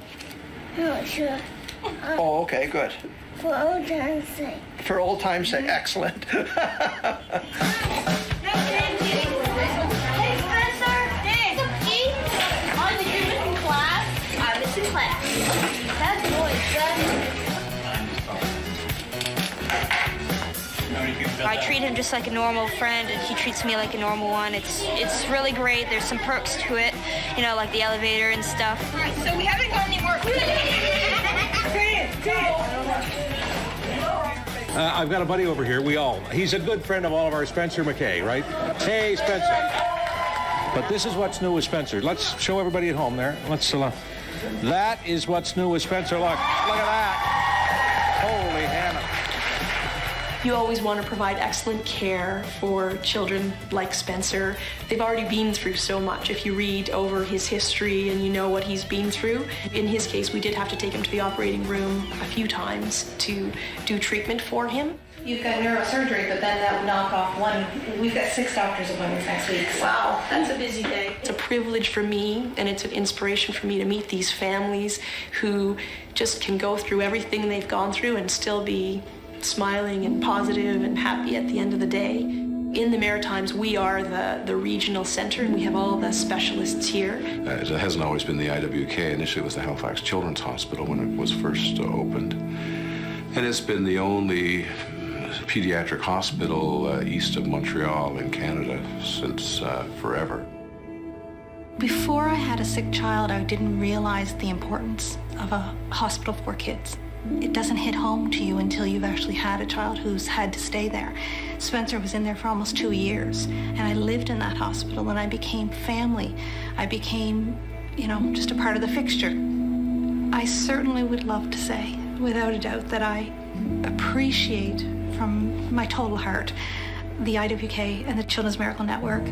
Not sure. Oh, okay, good. For old time's sake. For old time's sake, excellent. Hey, Spencer! Hey, Cookie! Oh, did you miss in class? I missed in class. That's noise, I treat him just like a normal friend, and he treats me like a normal one. It's really great. There's some perks to it, you know, like the elevator and stuff. All right, so we haven't got any work. I've got a buddy over here. He's a good friend of all of our Spencer McKay, right? Hey, Spencer. But this is what's new with Spencer. Let's show everybody at home there. That is what's new with Spencer. Look at that. Holy Hannah. You always want to provide excellent care for children like Spencer. They've already been through so much. If you read over his history and you know what he's been through, in his case, we did have to take him to the operating room a few times to do treatment for him. You've got neurosurgery, but then that would knock off one. We've got 6 doctor's appointments next week. Wow, that's a busy day. It's a privilege for me, and it's an inspiration for me to meet these families who just can go through everything they've gone through and still be smiling and positive and happy at the end of the day. In the Maritimes, we are the regional center, and we have all the specialists here. It hasn't always been the IWK. Initially, it was the Halifax Children's Hospital when it was first opened. And it's been the only pediatric hospital east of Montreal in Canada since forever. Before I had a sick child, I didn't realize the importance of a hospital for kids. It doesn't hit home to you until you've actually had a child who's had to stay there. Spencer was in there for almost 2 years, and I lived in that hospital, and I became family. I became, just a part of the fixture. I certainly would love to say, without a doubt, that I appreciate from my total heart the IWK and the Children's Miracle Network.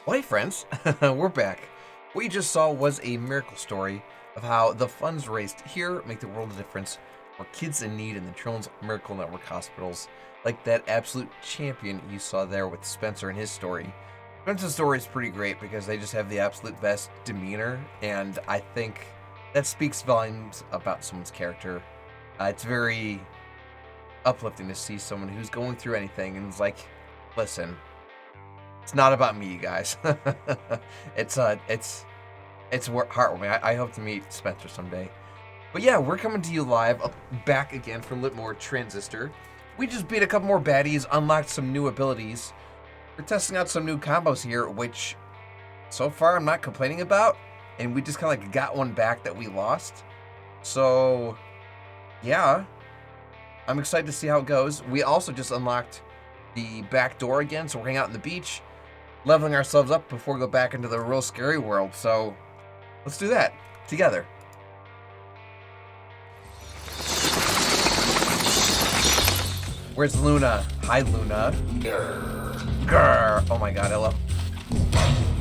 Well, hey friends, we're back. What you just saw was a miracle story of how the funds raised here make the world a difference for kids in need in the Children's Miracle Network hospitals, like that absolute champion you saw there with Spencer and his story. Spencer's story is pretty great because they just have the absolute best demeanor, and I think that speaks volumes about someone's character. It's very uplifting to see someone who's going through anything and is like, listen, it's not about me, you guys. it's heartwarming. I hope to meet Spencer someday. But yeah, we're coming to you live, back again for a little more Transistor. We just beat a couple more baddies, unlocked some new abilities. We're testing out some new combos here, which so far I'm not complaining about. And we just kind of like got one back that we lost. So yeah, I'm excited to see how it goes. We also just unlocked the back door again, so we're hanging out on the beach, leveling ourselves up before we go back into the real scary world. So let's do that together. Where's Luna? Hi, Luna. Grr. Oh my god, I love...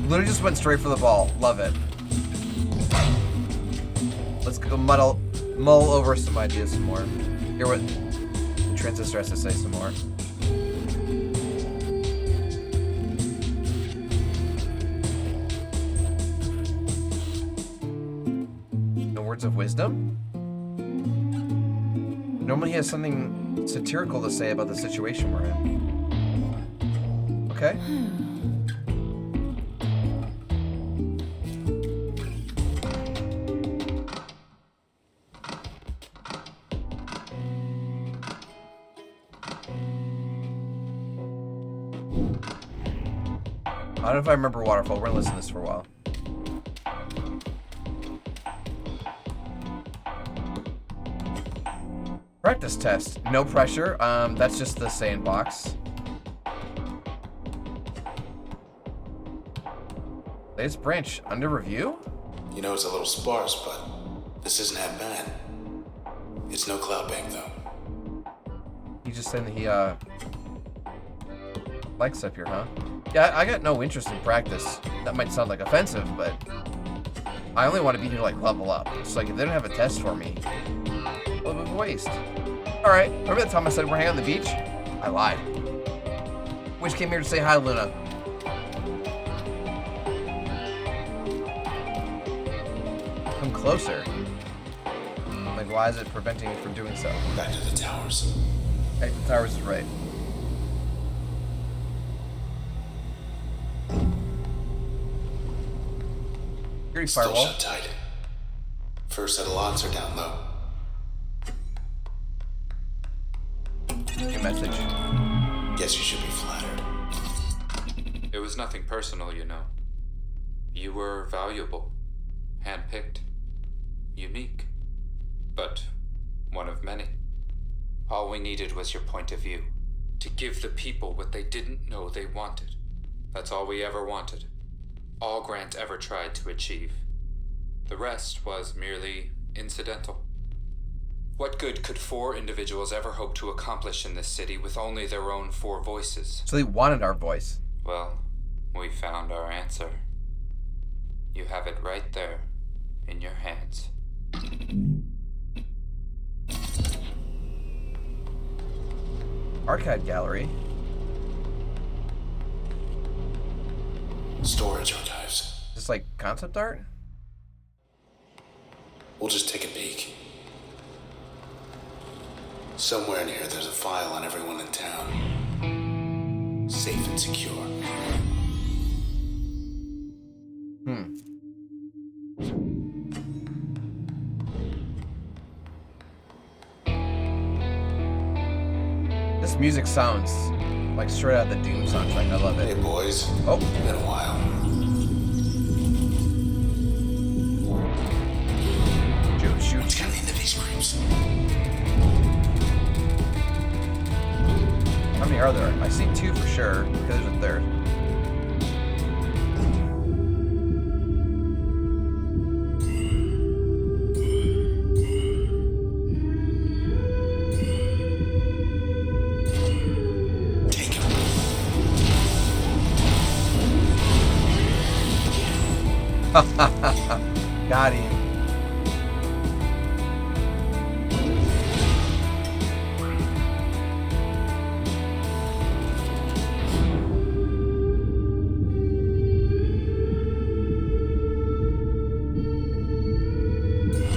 Luna just went straight for the ball. Love it. Let's go mull over some ideas some more. Hear what Transistor has to say some more. No words of wisdom? Normally he has something satirical to say about the situation we're in. Okay. I don't know if I remember Waterfall. We're gonna listen to this for a while. Practice test. No pressure. That's just the sandbox. Latest branch under review? You know, it's a little sparse, but this isn't that bad. It's no cloud bank, though. He just said that he, likes up here, huh? Yeah, I got no interest in practice. That might sound like offensive, but I only want to be here to, like, level up. So, like, if they don't have a test for me, a little bit of a waste. Alright, remember that time I said we're hanging on the beach? I lied. We just came here to say hi, Luna. Come closer. Like, why is it preventing me from doing so? Back to the towers. Hey, the towers is right. Security Still firewall. shut tight. First set of locks are down low. New message. Guess you should be flattered. It was nothing personal, you know. You were valuable, handpicked, unique, but one of many. All we needed was your point of view, to give the people what they didn't know they wanted. That's all we ever wanted. All Grant ever tried to achieve. The rest was merely incidental. What good could 4 individuals ever hope to accomplish in this city with only their own 4 voices? So they wanted our voice. Well, we found our answer. You have it right there, in your hands. Archive gallery. Storage archives. Just like concept art? We'll just take a peek. Somewhere in here, there's a file on everyone in town. Safe and secure. This music sounds like straight out of the Doom soundtrack. I love it. Hey, boys. Oh. Been a while. Shoot. Let's get into these creeps. How many are there? I see 2 for sure. There's a third. Got him.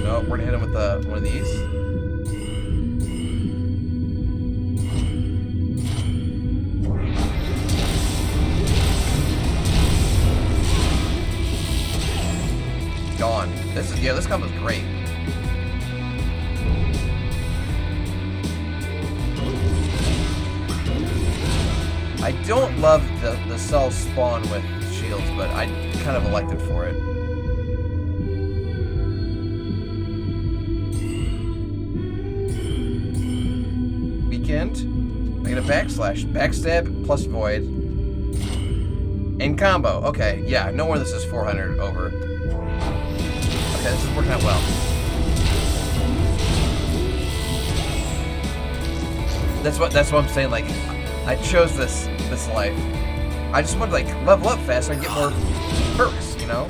Oh, we're gonna hit him with one of these. Gone. This combo's great. I don't love the cells spawn with shields, but I kind of elected for it. Weekend. I get a backslash, backstab plus void, and combo. Okay, yeah, no wonder this is 400 over. Okay, this is working out well. That's what I'm saying. Like, I chose this life. I just want to like level up faster and get more perks, you know.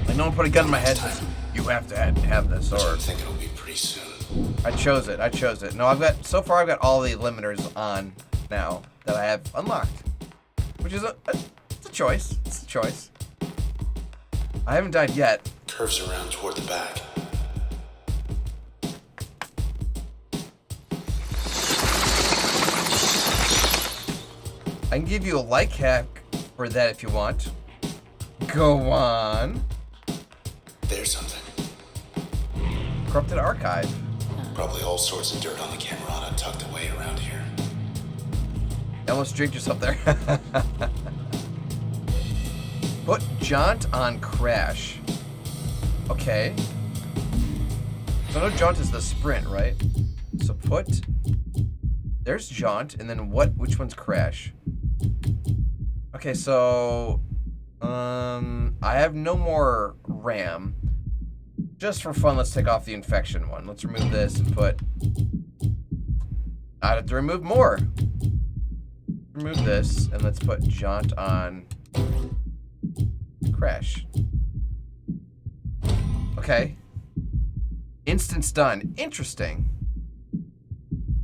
Like, no one put a gun in my head and says, you have to have this, or I think it'll be pretty soon. I chose it. No, so far I've got all the limiters on now that I have unlocked, which is it's a choice. It's a choice. I haven't died yet. Curves around toward the back. I can give you a like hack for that if you want. Go on. There's something. Corrupted archive. Probably all sorts of dirt on the Camerata tucked away around here. You almost drinked yourself there. Put Jaunt on Crash. Okay. So I know Jaunt is the sprint, right? So there's Jaunt, and then which one's Crash? Okay, so I have no more RAM. Just for fun, let's take off the infection one. Let's remove this and put... I have to remove more. Remove this, and let's put Jaunt on Crash. Okay. Instant stun. Interesting.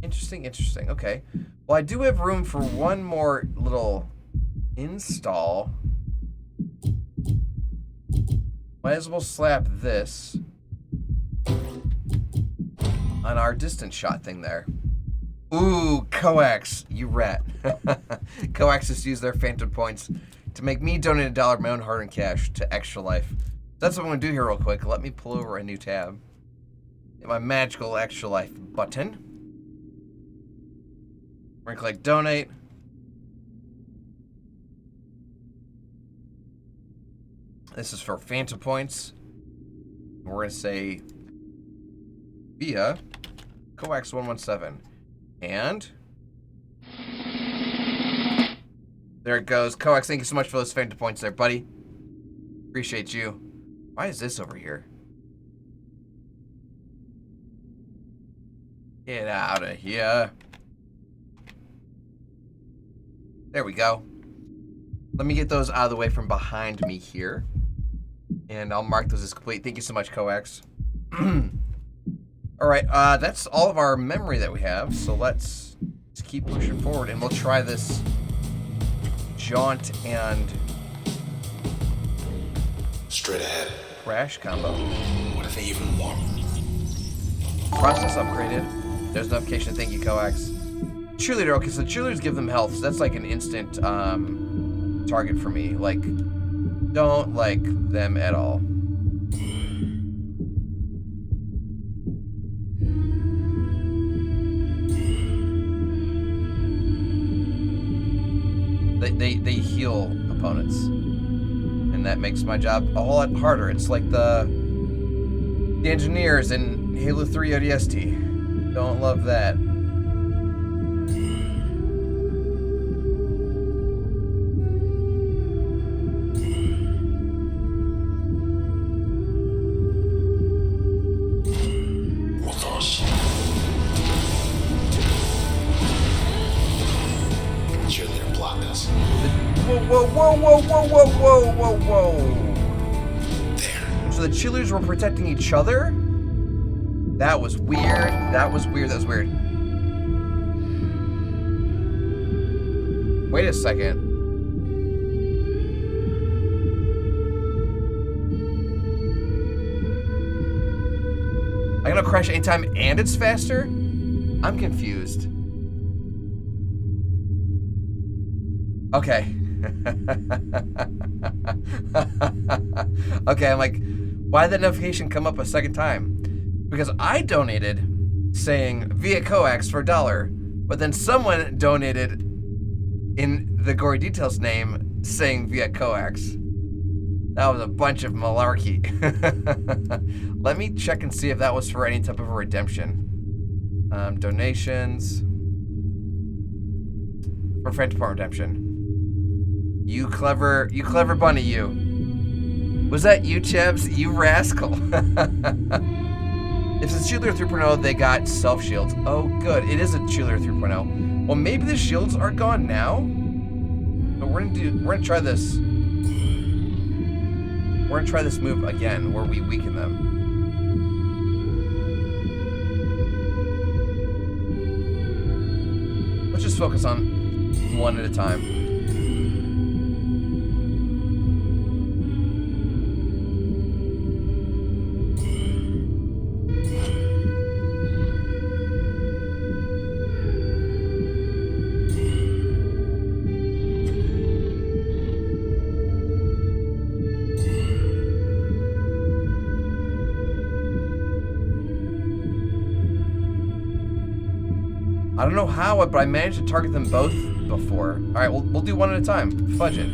Interesting. Okay. Well, I do have room for one more little install. Might as well slap this on our distance shot thing there. Ooh, Coax, you rat. Coax just used their phantom points to make me donate $1 of my own hard-earned cash to Extra Life. That's what I'm going to do here real quick. Let me pull over a new tab. Hit my magical Extra Life button. We're going to click donate. This is for phantom points. We're going to say via Coax 117. And there it goes. Coax, thank you so much for those phantom points there, buddy. Appreciate you. Why is this over here? Get out of here. There we go. Let me get those out of the way from behind me here. And I'll mark those as complete. Thank you so much, Coax. Alright, that's all of our memory that we have. So let's keep pushing forward. And we'll try this Jaunt and straight ahead Crash combo. What if they even want me? Process upgraded. There's notification. Thank you, Coax. Cheerleader. Okay, so cheerleaders give them health. So that's like an instant target for me. Like, don't like them at all. They heal opponents, and that makes my job a whole lot harder. It's like the engineers in Halo 3 ODST. Don't love that. Whoa. the cheerleaders were protecting each other? That was weird. That was weird. That was weird. Wait a second. I'm gonna crash anytime and it's faster? I'm confused. Okay. Okay, I'm like, why did that notification come up a second time? Because I donated saying via coax for $1, but then someone donated in the Gory Details name saying via coax. That was a bunch of malarkey. Let me check and see if that was for any type of a redemption. Donations. For Friend Department redemption. You clever bunny, you. Was that you, Chebs? You rascal. If it's Cheerleader 3.0, they got self-shields. Oh, good. It is a Cheerleader 3.0. Well, maybe the shields are gone now? But we're gonna try this. We're gonna try this move again, where we weaken them. Let's just focus on one at a time. I don't know how, but I managed to target them both before. All right, we'll do one at a time. Fudge it.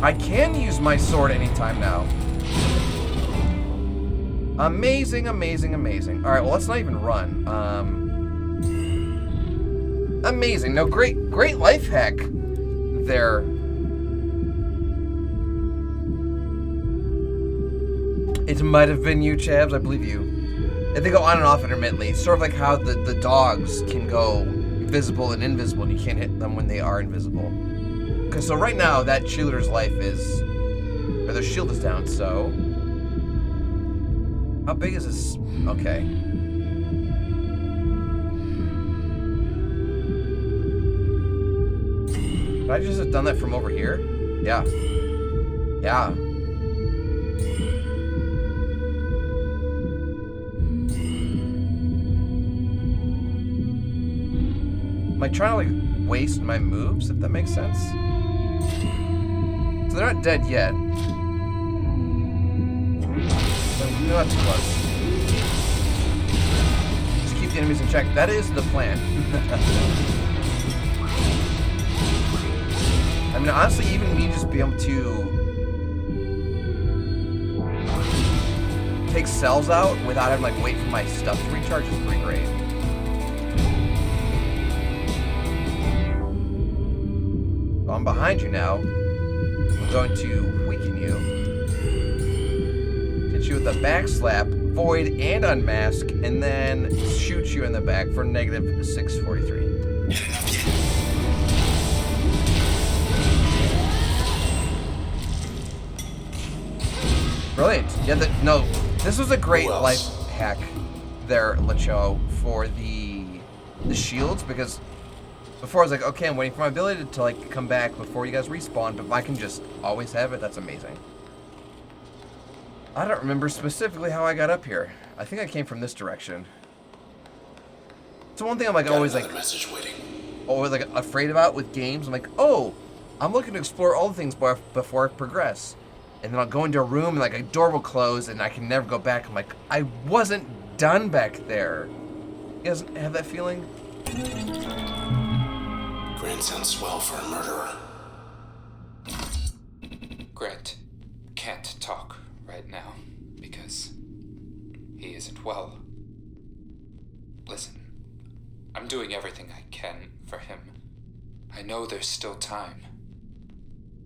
I can use my sword anytime now. Amazing, amazing, amazing. All right, well, let's not even run. Amazing. No, great life hack there. It might have been you, Chabs. I believe you. And they go on and off intermittently. It's sort of like how the dogs can go visible and invisible, and you can't hit them when they are invisible. Okay, so right now, that cheerleader's life is... or their shield is down, so... How big is this? Okay. Could I just have done that from over here? Yeah. Yeah. Am I trying to, like, waste my moves, if that makes sense? So they're not dead yet. So we're not too close. Just keep the enemies in check. That is the plan. I mean, honestly, even me just being able to take cells out without having, like, wait for my stuff to recharge is pretty great. So I'm behind you now. I'm going to weaken you. Hit you with a back slap, void, and unmask, and then shoot you in the back for negative 643. Brilliant. Yeah, no, this was a great life hack there, Lacho, for the shields, because before I was like, okay, I'm waiting for my ability to like come back before you guys respawn, but if I can just always have it, that's amazing. I don't remember specifically how I got up here. I think I came from this direction. It's one thing I'm like always like afraid about with games. I'm like, oh, I'm looking to explore all the things before I progress. And then I'll go into a room and like a door will close and I can never go back. I'm like, I wasn't done back there. You guys have that feeling? Grant sounds swell for a murderer. Grant can't talk right now because he isn't well. Listen, I'm doing everything I can for him. I know there's still time.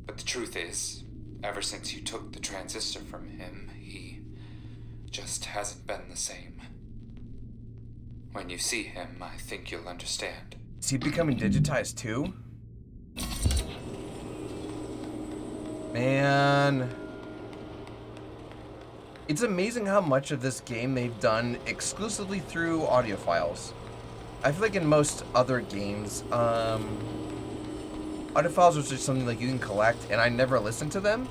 But the truth is, ever since you took the transistor from him, he just hasn't been the same. When you see him, I think you'll understand. Is he becoming digitized too? Man. It's amazing how much of this game they've done exclusively through audio files. I feel like in most other games, audio files was just something like you can collect, and I never listened to them.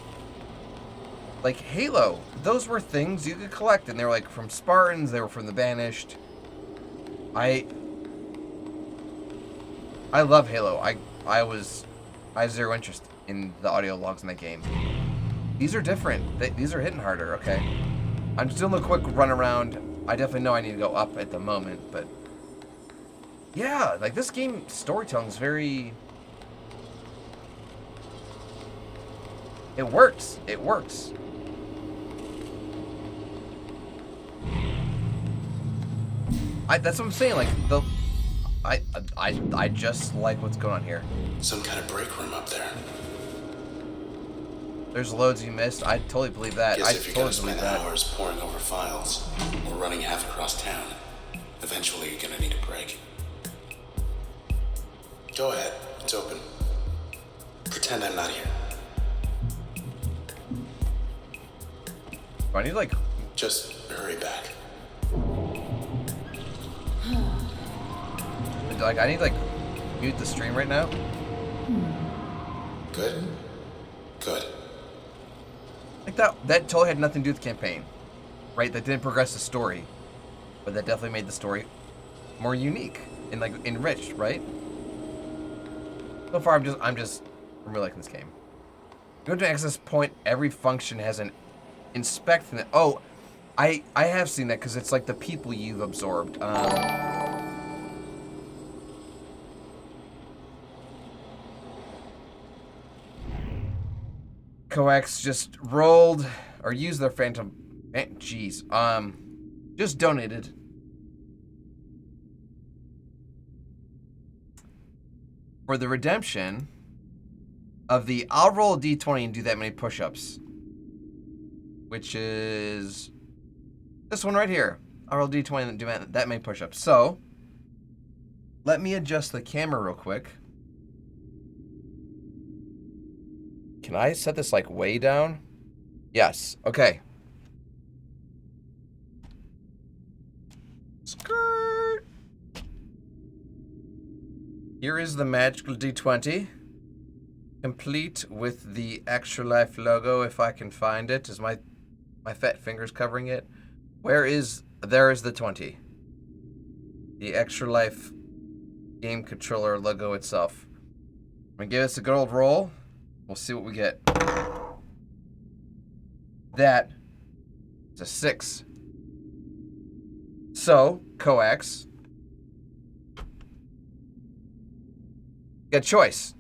Like Halo, those were things you could collect, and they were like from Spartans, they were from the Banished. I love Halo. I have zero interest in the audio logs in that game. These are different. These are hitting harder. Okay. I'm just doing a quick run around. I definitely know I need to go up at the moment, but yeah, like this game storytelling is very. It works. It works. That's what I'm saying. Like I just like what's going on here. Some kind of break room up there. There's loads you missed. I totally believe that. Guess I if you're totally gonna believe spend that. hours poring over files or running half across town, eventually you're gonna need a break. Go ahead. It's open. Pretend I'm not here. Do I need like? Just hurry back. Like I need like mute the stream right now. Good. Good. Like that totally had nothing to do with the campaign, right? That didn't progress the story, but that definitely made the story more unique and like enriched, right? So far, I'm really liking this game. Go to access point. Every function has an inspect. Oh, I have seen that because it's like the people you've absorbed. Coax just rolled or used their phantom. Jeez. Just donated. For the redemption of the I'll roll a d20 and do that many push-ups. Which is this one right here. I'll roll a d20 and do that many push-ups. So, let me adjust the camera real quick. Can I set this like way down? Yes. Okay. Skirt. Here is the magical D20. Complete with the Extra Life logo, if I can find it. Is my fat fingers covering it? There is the 20. The Extra Life game controller logo itself. I'm gonna give this a good old roll. We'll see what we get. That is a 6. So, coax. Got a choice.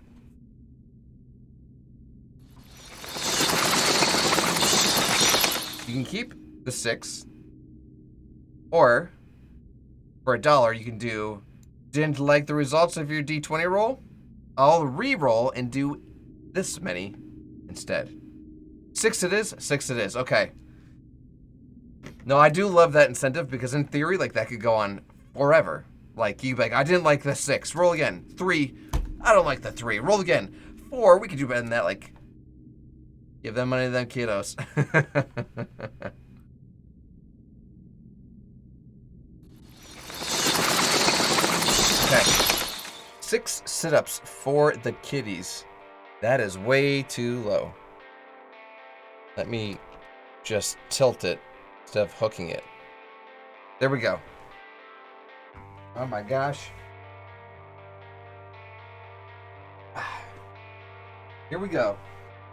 You can keep the 6. Or, for $1, you can do, didn't like the results of your D20 roll? I'll re-roll and do this many instead. 6 it is? 6 it is. Okay. No, I do love that incentive because in theory, like that could go on forever. Like you like, I didn't like the 6. Roll again. 3. I don't like the 3. Roll again. 4. We could do better than that. Like, give them money to them kiddos. Okay. 6 sit-ups for the kiddies. That is way too low. Let me just tilt it instead of hooking it. There we go. Oh my gosh. Here we go.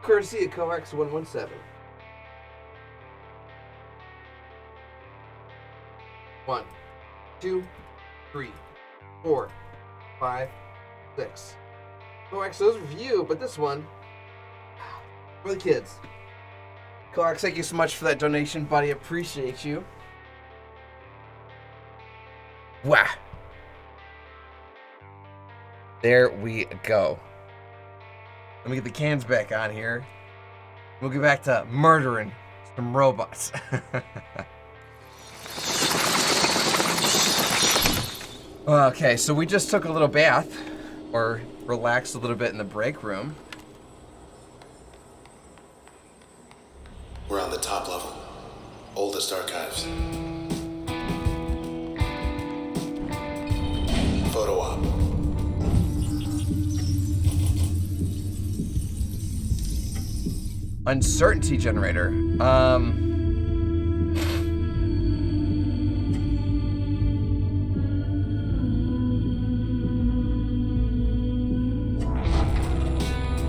Courtesy of Coax 117. 1, 2, 3, 4, 5, 6. Coax, those are for you, but this one for the kids. Coax, thank you so much for that donation, buddy. Appreciate you. Wow. There we go. Let me get the cans back on here. We'll get back to murdering some robots. Okay, so we just took a little bath, or relaxed a little bit in the break room. We're on the top level. Oldest archives. Photo op. Uncertainty generator.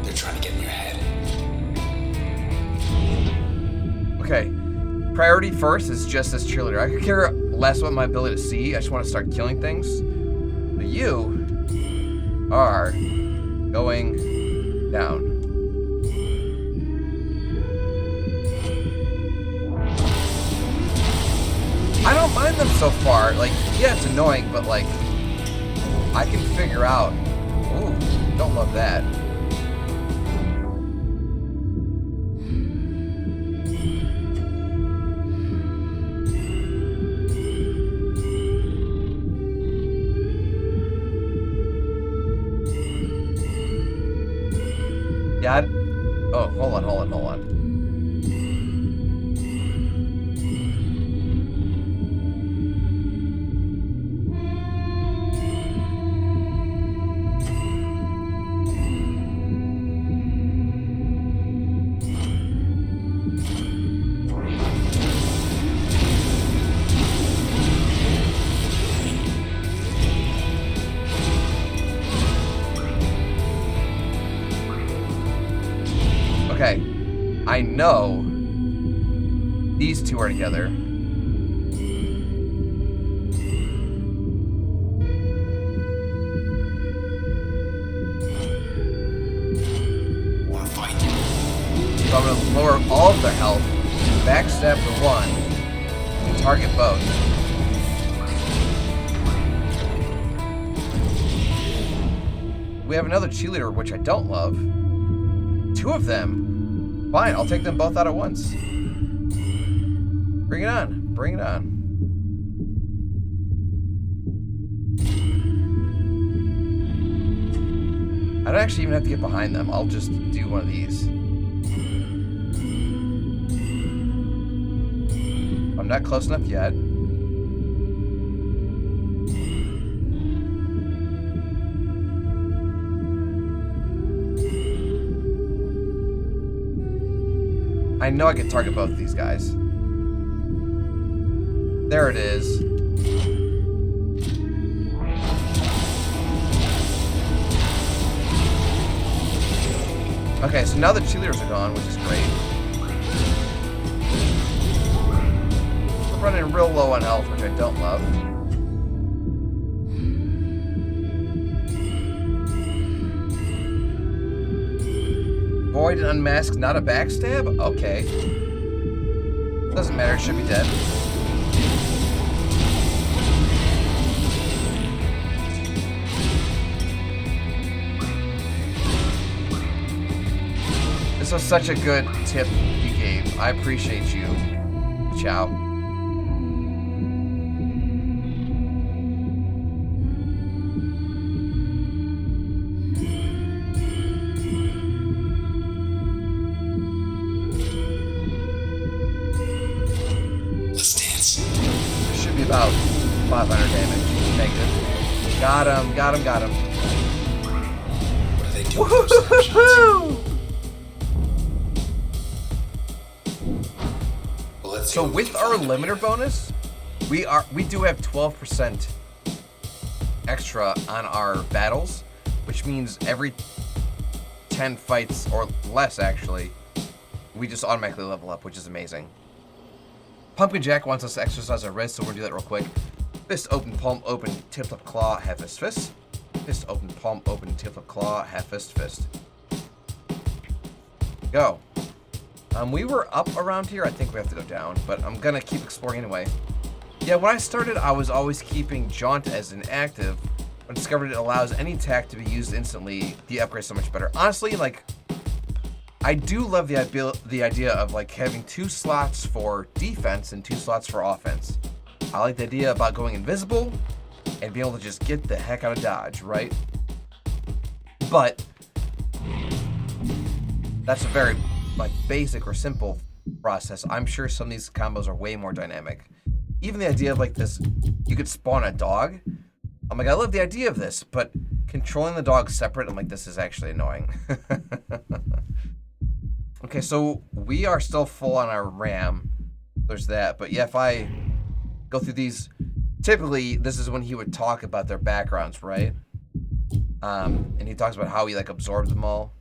They're trying to get in your head. Okay. Priority first is just this cheerleader. I could care less about my ability to see. I just want to start killing things. But you are going down. I don't mind them so far. Like, yeah, it's annoying, but like, I can figure out. Ooh, don't love that. Yeah. Oh, hold on. Okay, I know these two are together. Wanna fight? So I'm gonna lower all of their health, backstab the one, and target both. We have another cheerleader, which I don't love. Two of them. Fine, I'll take them both out at once. Bring it on. Bring it on. I don't actually even have to get behind them. I'll just do one of these. I'm not close enough yet. I know I can target both of these guys. There it is. Okay, so now the cheerleaders are gone, which is great. We're running real low on health, which I don't love. Void and unmask, not a backstab? Okay. Doesn't matter, should be dead. This was such a good tip you gave. I appreciate you. Ciao. Let's dance. Should be about 500 damage. Negative. Got him, got him, got him. What are they doing? Woohoo! Well, so with our limiter bonus, we do have 12% extra on our battles, which means every 10 fights or less, actually, we just automatically level up, which is amazing. Pumpkin Jack wants us to exercise our wrist, so we're gonna do that real quick. Fist open, palm open, tip up claw, half fist fist. Fist open, palm open, tip up claw, half fist fist. Go. We were up around here. I think we have to go down, but I'm gonna keep exploring anyway. Yeah, when I started, I was always keeping Jaunt as inactive, but discovered it allows any attack to be used instantly. The upgrade's so much better. Honestly, like, I do love the idea of like having 2 slots for defense and 2 slots for offense. I like the idea about going invisible and be able to just get the heck out of Dodge, right? But that's a very like basic or simple process. I'm sure some of these combos are way more dynamic. Even the idea of like this, you could spawn a dog. I'm like, I love the idea of this, but controlling the dog separate, I'm like, this is actually annoying. Okay, so we are still full on our RAM. There's that, but yeah, if I go through these, typically this is when he would talk about their backgrounds, right? And he talks about how he like absorbed them all.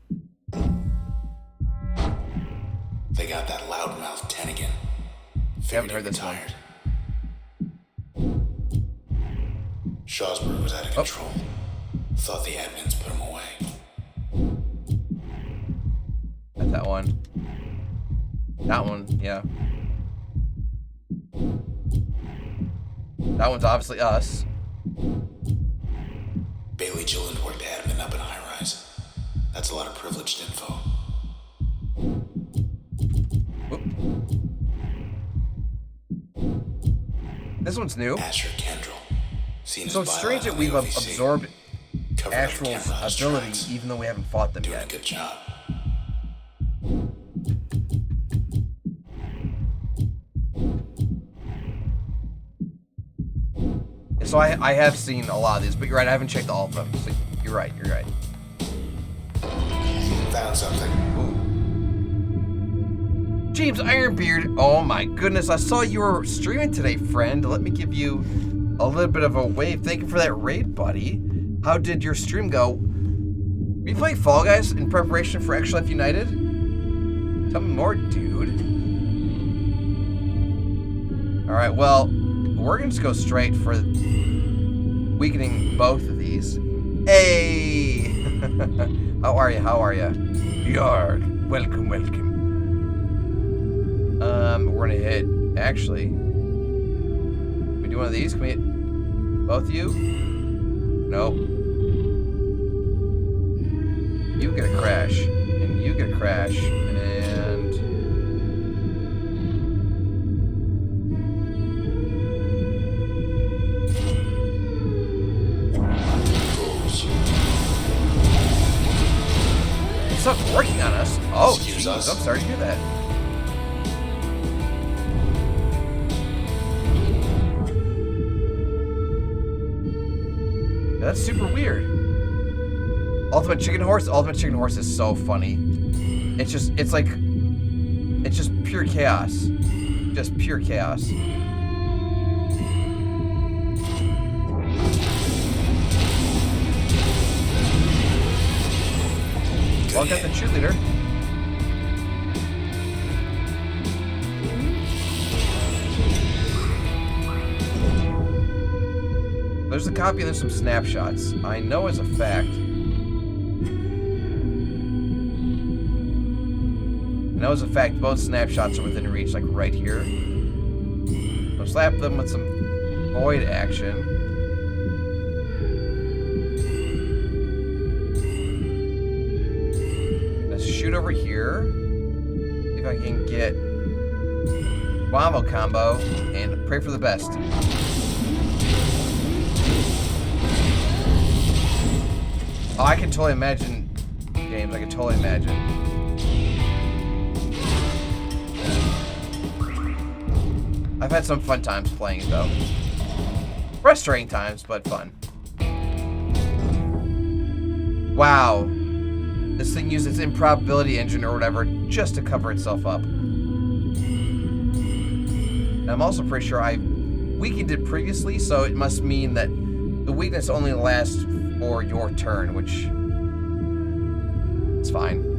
They got that loudmouth 10 again. I haven't heard this one. Shawsburg was out of control. Thought the admins put him away. Got that one. That one, yeah. That one's obviously us. Bailey Gilland worked admin up in high rise. That's a lot of privileged info. Whoop. This one's new. Asher Kendrill. So it's strange that we've absorbed Astral's ability even though we haven't fought them yet. Good job. So I have seen a lot of these, but you're right, I haven't checked all of them. So you're right. Found something. Ooh. James Ironbeard, oh my goodness, I saw you were streaming today, friend. Let me give you a little bit of a wave. Thank you for that raid, buddy. How did your stream go? Were you playing Fall Guys in preparation for Extra Life United? Tell me more, dude. Alright, well, we're gonna just go straight for weakening both of these. Hey! How are you? Yarg. Welcome. We're gonna hit, actually, can we do one of these? Can we hit both of you? Nope. You get a crash, and you get a crash, and... It's not working on us. Oh, jeez, I'm sorry to hear that. That's super weird. Ultimate Chicken Horse is so funny. It's just pure chaos. Just pure chaos. Well, got the cheerleader. There's a copy and there's some snapshots. I know as a fact. Both snapshots are within reach, like right here. So slap them with some void action. Let's shoot over here. See if I can get Wombo combo and pray for the best. Oh, I can totally imagine, James. I can totally imagine. I've had some fun times playing it, though. Frustrating times, but fun. Wow. This thing used its improbability engine or whatever just to cover itself up. And I'm also pretty sure I weakened it previously, so it must mean that the weakness only lasts for your turn, which is fine.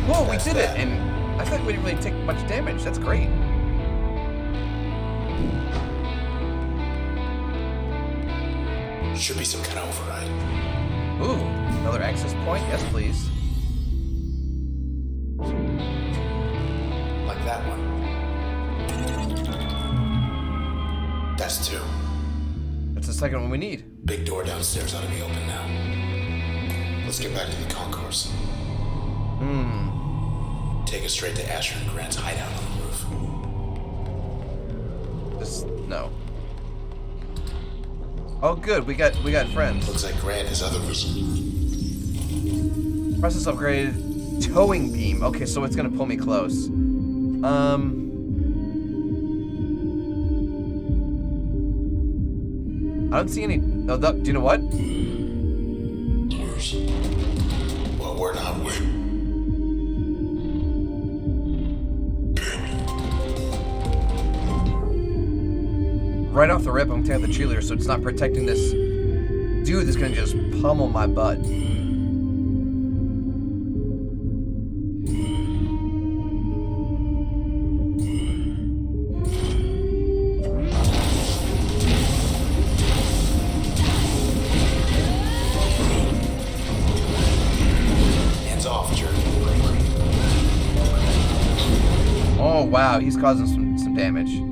Whoa, we did it, and I thought we didn't really take much damage. That's great. Should be some kind of override. Ooh, another access point? Yes, please. Like that one. That's two. That's the second one we need. Big door downstairs ought to be open now. Let's get back to the concourse. Take us straight to Asher and Grant's hideout on the roof. No. Oh, good. We got friends. Looks like Grant has other Process upgraded. Towing beam. Okay, so it's gonna pull me close. I don't see any. Oh, do you know what? Well, we're not with. Right off the rip, I'm taking the cheerleader, so it's not protecting this dude that's gonna just pummel my butt. Hands off, jerk. Oh wow, he's causing some damage.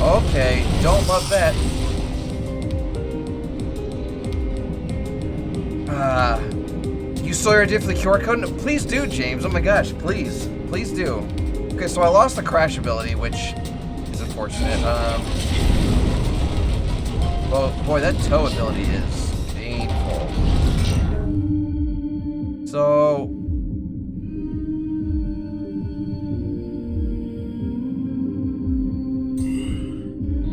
Okay, don't love that. You saw your idea for the QR code? No, please do, James. Oh my gosh, please. Please do. Okay, so I lost the crash ability, which is unfortunate. Well, boy, that tow ability is painful. So...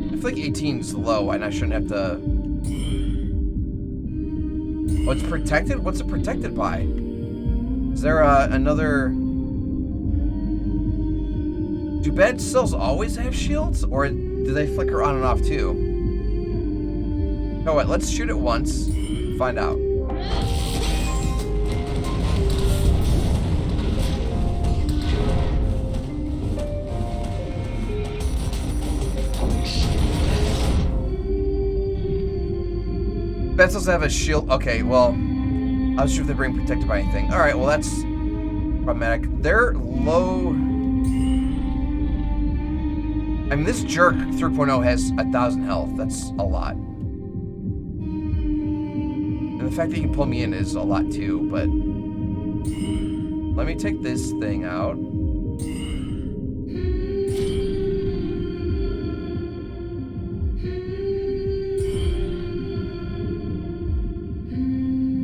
I feel like 18 is low, and I shouldn't have to... Oh, it's protected? What's it protected by? Is there another... Do bad cells always have shields? Or do they flicker on and off too? Oh, wait, let's shoot it once. Find out. Bad cells have a shield. Okay, well, I was sure if they bring protected by anything. Alright, well, that's problematic. They're low. I mean, this jerk 3.0 has 1,000 health. That's a lot. And the fact that he can pull me in is a lot too, but... Let me take this thing out.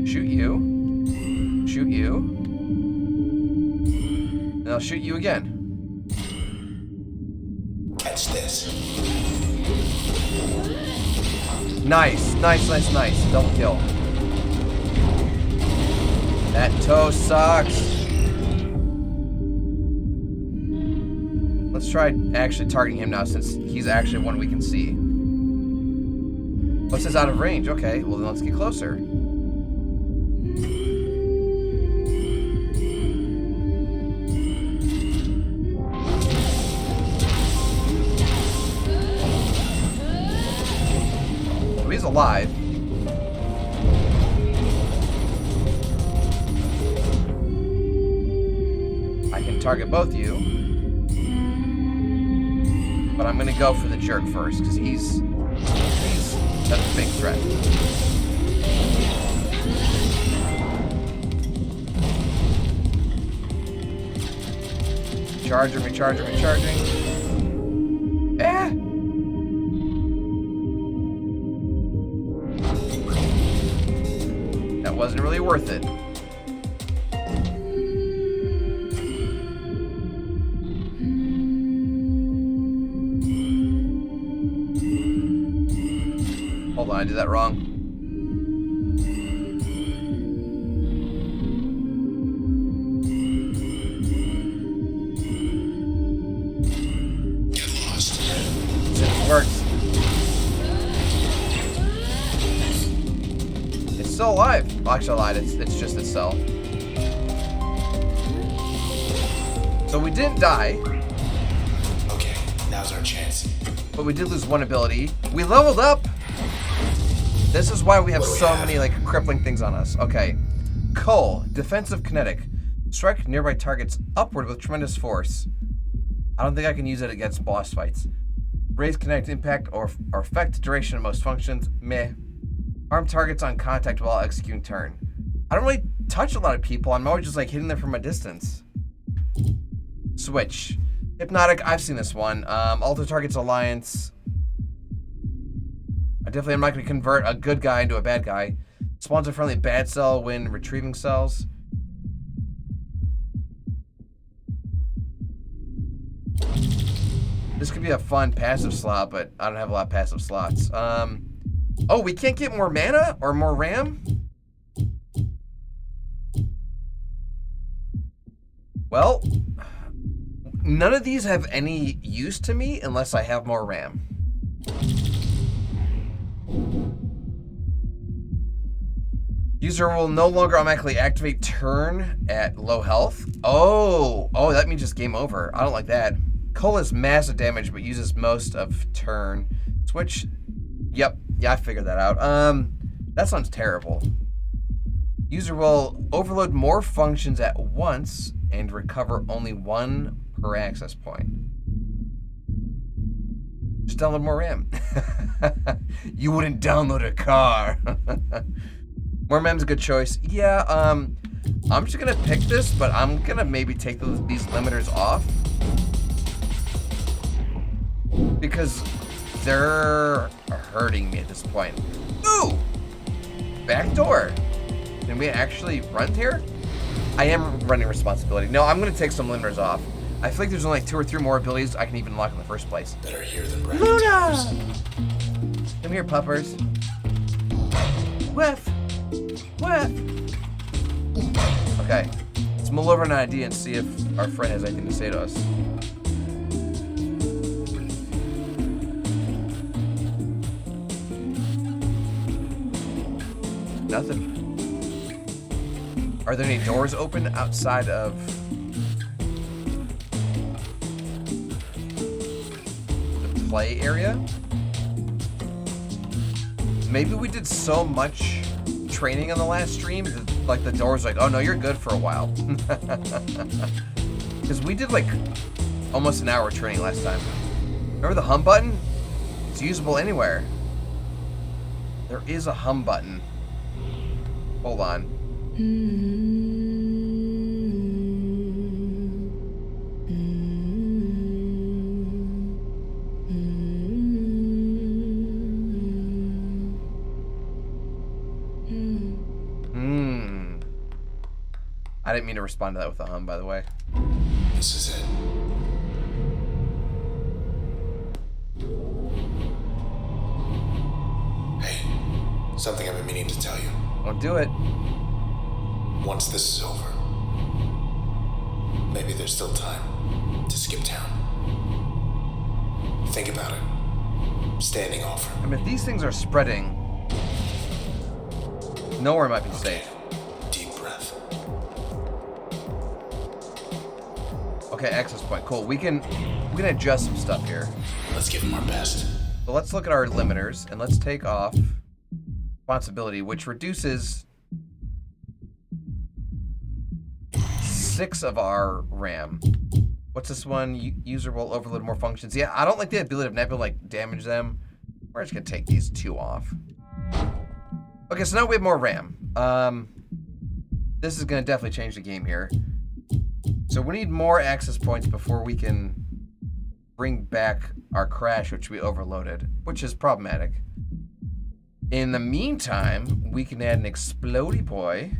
Shoot you. Shoot you. And I'll shoot you again. Catch this. Nice, nice, nice, nice. Double kill. That toe sucks. Let's try actually targeting him now since he's actually one we can see. What's this out of range? Okay, well then let's get closer. He's alive. I can target both you. But I'm gonna go for the jerk first, because that's a big threat. Recharging, recharging, recharging. Eh! That wasn't really worth it. Hold on, I did that wrong. Get lost. It works. It's still alive. Well, actually, I lied. It's just its cell. So we didn't die. Okay, now's our chance. But we did lose one ability. We leveled up. This is why we have so many like crippling things on us. Okay. Cull, defensive kinetic. Strike nearby targets upward with tremendous force. I don't think I can use it against boss fights. Raise kinetic impact or affect duration of most functions. Meh. Harm targets on contact while executing turn. I don't really touch a lot of people. I'm always just like hitting them from a distance. Switch. Hypnotic, I've seen this one. Alter target's alliance. I definitely am not going to convert a good guy into a bad guy. Spawns a friendly bad cell when retrieving cells. This could be a fun passive slot, but I don't have a lot of passive slots. Oh, we can't get more mana or more RAM? Well, none of these have any use to me unless I have more RAM. User will no longer automatically activate turn at low health. Oh, that means just game over. I don't like that. Cola is massive damage, but uses most of turn. Switch. Yep. Yeah, I figured that out. That sounds terrible. User will overload more functions at once and recover only one per access point. Just download more RAM. You wouldn't download a car. More RAM's a good choice. Yeah, I'm just gonna pick this, but I'm gonna maybe take these limiters off. Because they're hurting me at this point. Ooh! Back door. Can we actually run here? I am running responsibility. No, I'm gonna take some limiters off. I feel like there's only like 2 or 3 more abilities I can even unlock in the first place. Better here than Luna! Come here, puppers. Whiff! Whiff! Okay. Let's mull over an idea and see if our friend has anything to say to us. Nothing. Are there any doors open outside of the play area? Maybe we did so much training on the last stream that like the door's like, oh no, you're good for a while. Because we did like almost an hour of training last time. Remember the hum button? It's usable anywhere. There is a hum button. Hold on. I didn't mean to respond to that with a hum, by the way. This is it. Hey, something I've been meaning to tell you. Don't do it. Once this is over, maybe there's still time to skip town. Think about it. Standing offer. I mean, if these things are spreading, nowhere might be safe. Deep breath. Okay, access point. Cool. We can adjust some stuff here. Let's give them our best. So let's look at our limiters and let's take off responsibility, which reduces 6 of our RAM. What's this one? User will overload more functions. Yeah, I don't like the ability of Nebula like damage them. We're just gonna take these 2 off. Okay, so now we have more RAM. This is gonna definitely change the game here. So we need more access points before we can bring back our crash, which we overloaded, which is problematic. In the meantime, we can add an explodey boy.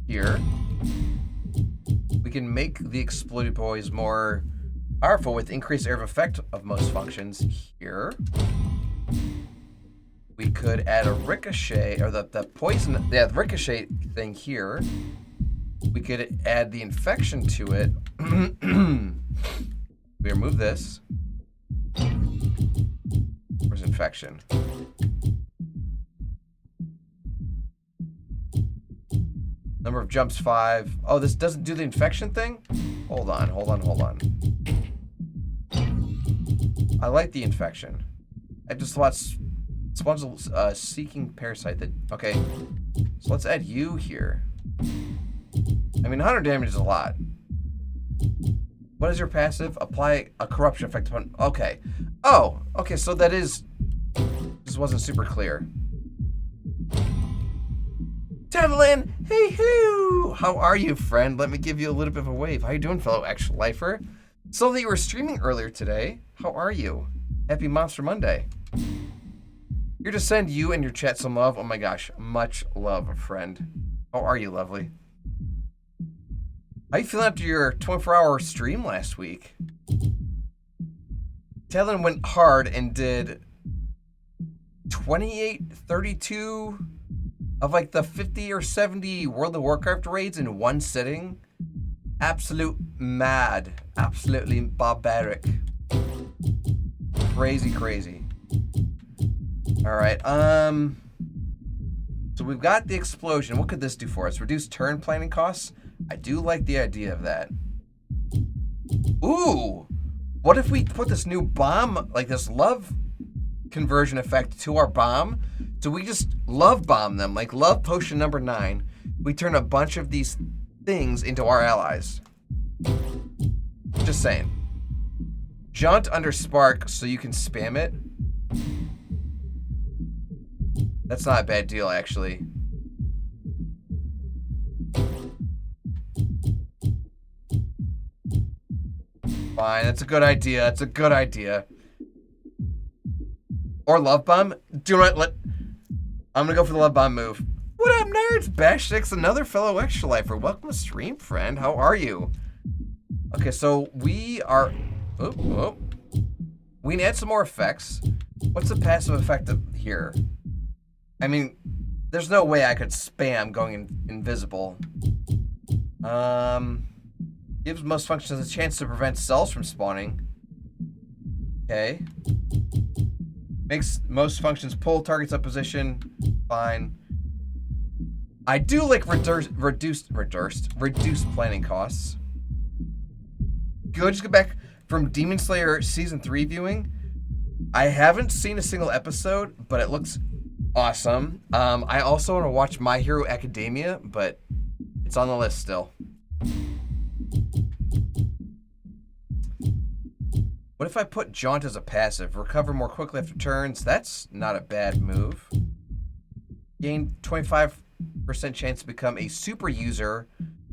Here. We can make the explodey boys more powerful with increased area of effect of most functions here. We could add a ricochet, or the poison, the ricochet thing here. We could add the infection to it. We remove this. Where's infection? Number of jumps 5. Oh, this doesn't do the infection thing? Hold on. I like the infection. I just spawns a seeking parasite that, okay. So let's add you here. I mean, 100 damage is a lot. What is your passive? Apply a corruption effect upon... Okay. Oh, okay, so that is... This wasn't super clear. Tadalin! Hey hoo! How are you, friend? Let me give you a little bit of a wave. How you doing, fellow actual lifer? So that you were streaming earlier today. How are you? Happy Monster Monday. Here to send you and your chat some love. Oh my gosh. Much love, friend. How are you, lovely? How you feeling after your 24-hour stream last week? Talon went hard and did 28-32 of like the 50 or 70 World of Warcraft raids in one sitting. Absolute mad. Absolutely barbaric. Crazy, crazy. Alright, so we've got the explosion. What could this do for us? Reduce turn planning costs? I do like the idea of that. Ooh! What if we put this new bomb, like this love conversion effect to our bomb? So we just love bomb them, like love potion number 9. We turn a bunch of these things into our allies. Just saying. Jaunt under spark so you can spam it. That's not a bad deal, actually. Fine, that's a good idea. It's a good idea. Or love bomb. Do not let. I'm gonna go for the love bomb move. What up, nerds? Bash 6, another fellow extra lifer. Welcome to stream, friend. How are you? Okay, so we are. Oh. We can add some more effects. What's the passive effect of here? I mean, there's no way I could spam going invisible. Gives most functions a chance to prevent cells from spawning. Okay. Makes most functions pull targets up position. Fine. I do like reduced planning costs. Good, just get back from Demon Slayer Season 3 viewing. I haven't seen a single episode, but it looks awesome. I also want to watch My Hero Academia, but it's on the list still. What if I put Jaunt as a passive? Recover more quickly after turns. That's not a bad move. Gain 25% chance to become a super user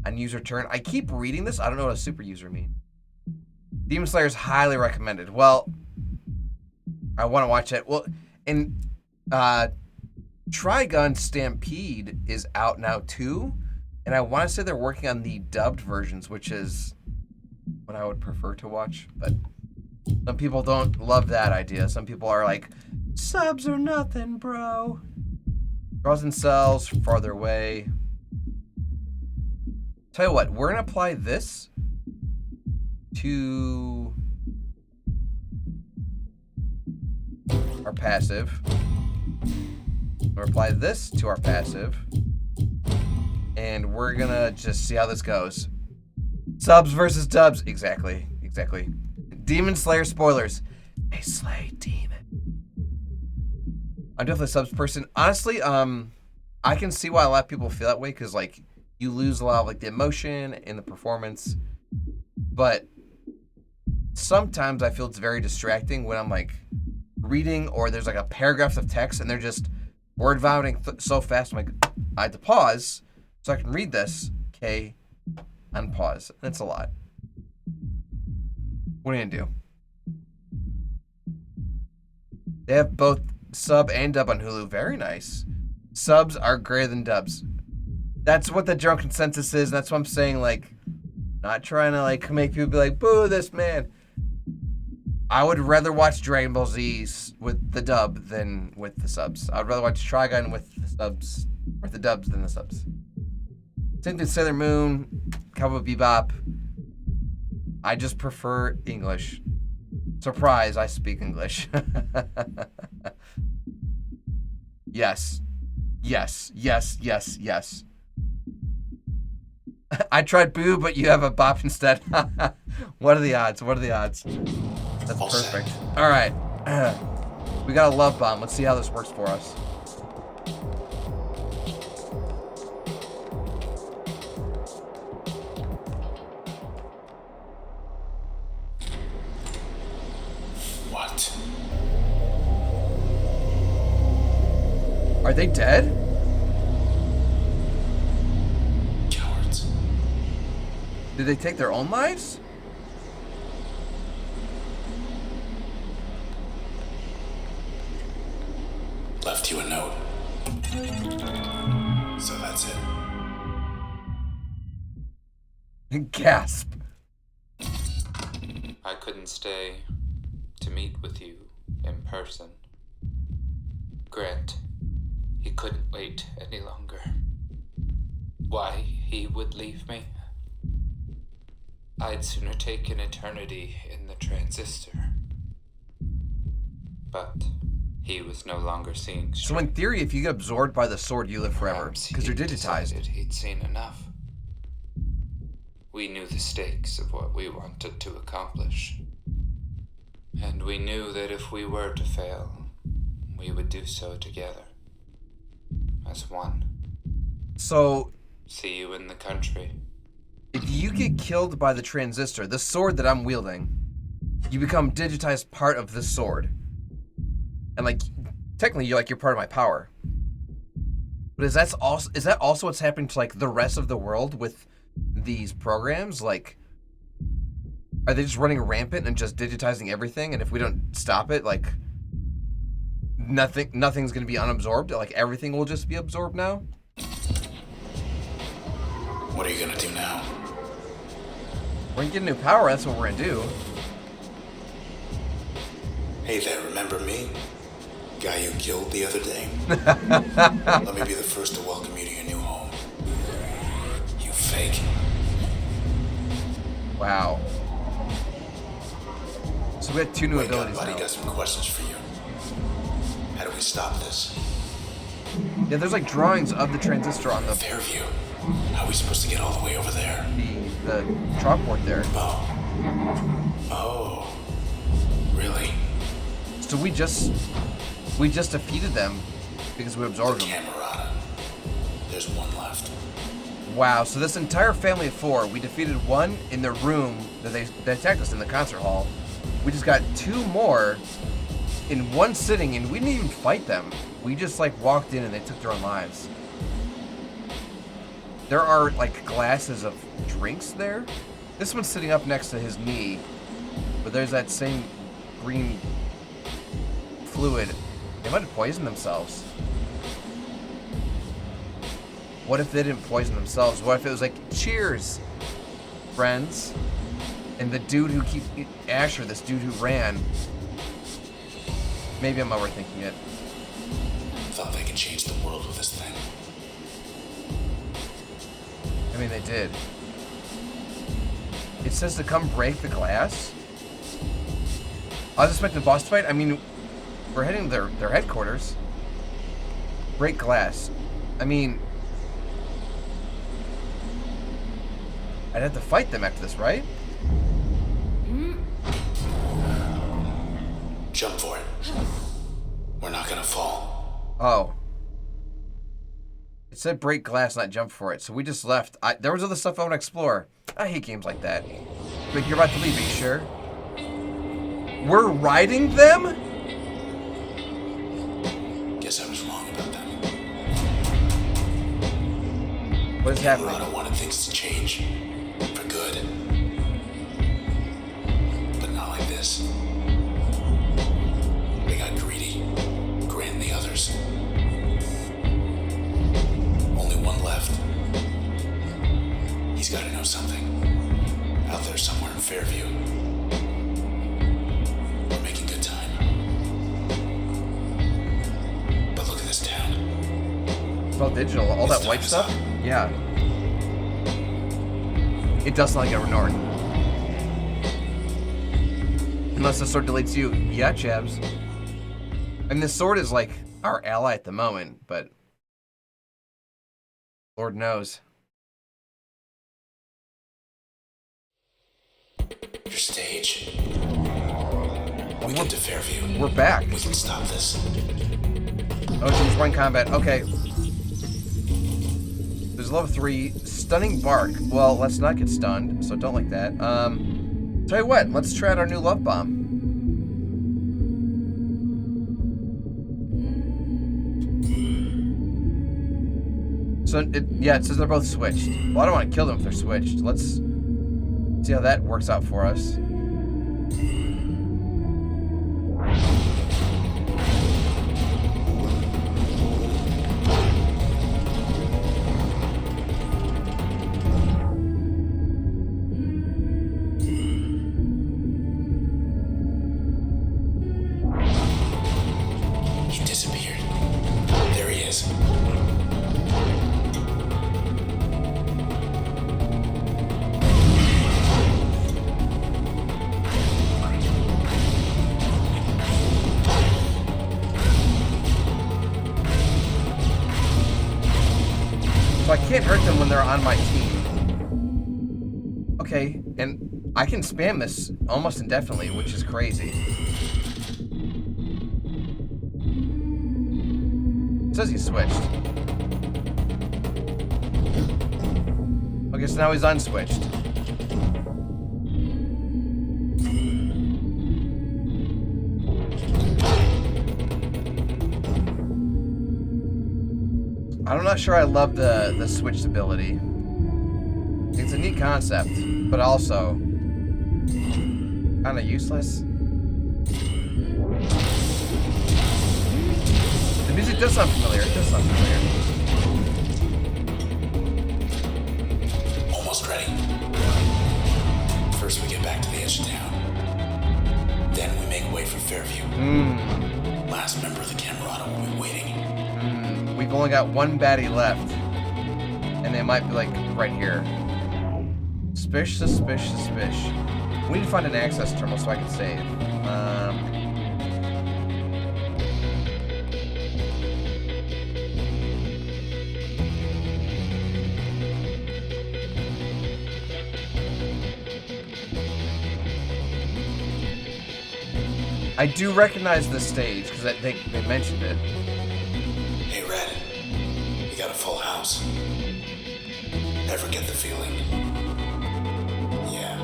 on user turn. I keep reading this. I don't know what a super user means. Demon Slayer is highly recommended. Well, I want to watch it. Well, and Trigun Stampede is out now too. And I want to say they're working on the dubbed versions, which is what I would prefer to watch. But some people don't love that idea. Some people are like, subs are nothing, bro. Draws in cells farther away. Tell you what, we're going to apply this to our passive. We'll apply this to our passive. And we're going to just see how this goes. Subs versus dubs. Exactly. Demon Slayer spoilers. They slay demon. I'm definitely a subs person. Honestly, I can see why a lot of people feel that way, because like you lose a lot of like the emotion and the performance. But sometimes I feel it's very distracting when I'm like reading or there's like a paragraph of text and they're just word vomiting so fast. I'm like, I have to pause so I can read this. Okay, unpause. That's a lot. What are you gonna do? They have both sub and dub on Hulu. Very nice. Subs are greater than dubs. That's what the general consensus is. And that's what I'm saying. Like, not trying to like make people be like, boo this man. I would rather watch Dragon Ball Z with the dub than with the subs. I'd rather watch Trigun with the subs, or the dubs than the subs. Same thing, Sailor Moon, Cowboy Bebop. I just prefer English. Surprise, I speak English. Yes. I tried boo, but you have a bop instead. What are the odds? That's perfect. All right. We got a love bomb. Let's see how this works for us. Are they dead? Cowards. Did they take their own lives? Left you a note. So that's it. Gasp. I couldn't stay to meet with you in person. Grant, he couldn't wait any longer. Why he would leave me? I'd sooner take an eternity in the Transistor. But he was no longer seeing straight. So in theory, if you get absorbed by the sword, you live forever. Perhaps Because you're he'd digitized. decided he'd seen enough. We knew the stakes of what we wanted to accomplish. And we knew that if we were to fail, we would do so together. As one. So... See you in the country. If you get killed by the Transistor, the sword that I'm wielding, you become digitized part of this sword. And like, technically you're part of my power. But is that also what's happening to like the rest of the world with these programs? Like, are they just running rampant and just digitizing everything? And if we don't stop it, like nothing's gonna be unabsorbed? Like everything will just be absorbed now? What are you gonna do now? We're gonna get new power, that's what we're gonna do. Hey there, remember me? Guy you killed the other day? Let me be the first to welcome you to your new home. You fake. Wow. So we had two new Wake abilities up, buddy. now. Got some questions for you. How do we stop this? Yeah, there's like drawings of the Transistor on the Fairview. How are we supposed to get all the way over there? the chalkboard there. Oh. Really? So we just defeated them because we absorbed them. Camerata. There's one left. Wow, so this entire family of four, we defeated one in the room that they attacked us in the concert hall. We just got two more in one sitting, and we didn't even fight them. We just like walked in and they took their own lives. There are like glasses of drinks there. This one's sitting up next to his knee, but there's that same green fluid. They might have poisoned themselves. What if they didn't poison themselves? What if it was like, cheers, friends? And the dude who Asher, this dude who ran. Maybe I'm overthinking it. Thought they could change the world with this thing. I mean, they did. It says to come break the glass. I was expecting a boss fight. I mean, we're heading to their headquarters. Break glass. I mean, I'd have to fight them after this, right? Jump for it. We're not gonna fall. Oh. It said break glass, not jump for it. So we just left. There was other stuff I want to explore. I hate games like that. But you're about to leave, are you sure? We're riding them? Guess I was wrong about them. What is happening? Camerata wanted things to change. For good. But not like this. They got greedy. Grant and the others. Only one left. He's gotta know something. Out there somewhere in Fairview. We're making good time. But look at this town. It's all digital. All that white stuff? Yeah. It does sound like Edward Norton. Unless the sword deletes you. Yeah, chavs. And this sword is like our ally at the moment, but Lord knows. Your stage. We get to Fairview. We're back. We can stop this. Oh, change one combat. Okay. There's level 3. Stunning bark. Well, let's not get stunned, so don't like that. Tell you what, let's try out our new love bomb. So, yeah, it says they're both switched. Well, I don't want to kill them if they're switched. Let's see how that works out for us. He disappeared. There he is. So I can't hurt them when they're on my team. Okay, and I can spam this almost indefinitely, which is crazy. It says he's switched. Okay, so now he's unswitched. I'm not sure I love the switched ability. It's a neat concept, but also kind of useless. The music does sound familiar. It does sound familiar. Almost ready. First we get back to the edge of town. Then we make way for Fairview. Last member of the Camerata will be waiting. We've only got one baddie left. And they might be like right here. Spish, suspish, suspish. We need to find an access terminal so I can save. I do recognize this stage because I think they mentioned it. Hey, Red. We got a full house. Ever get the feeling? Yeah.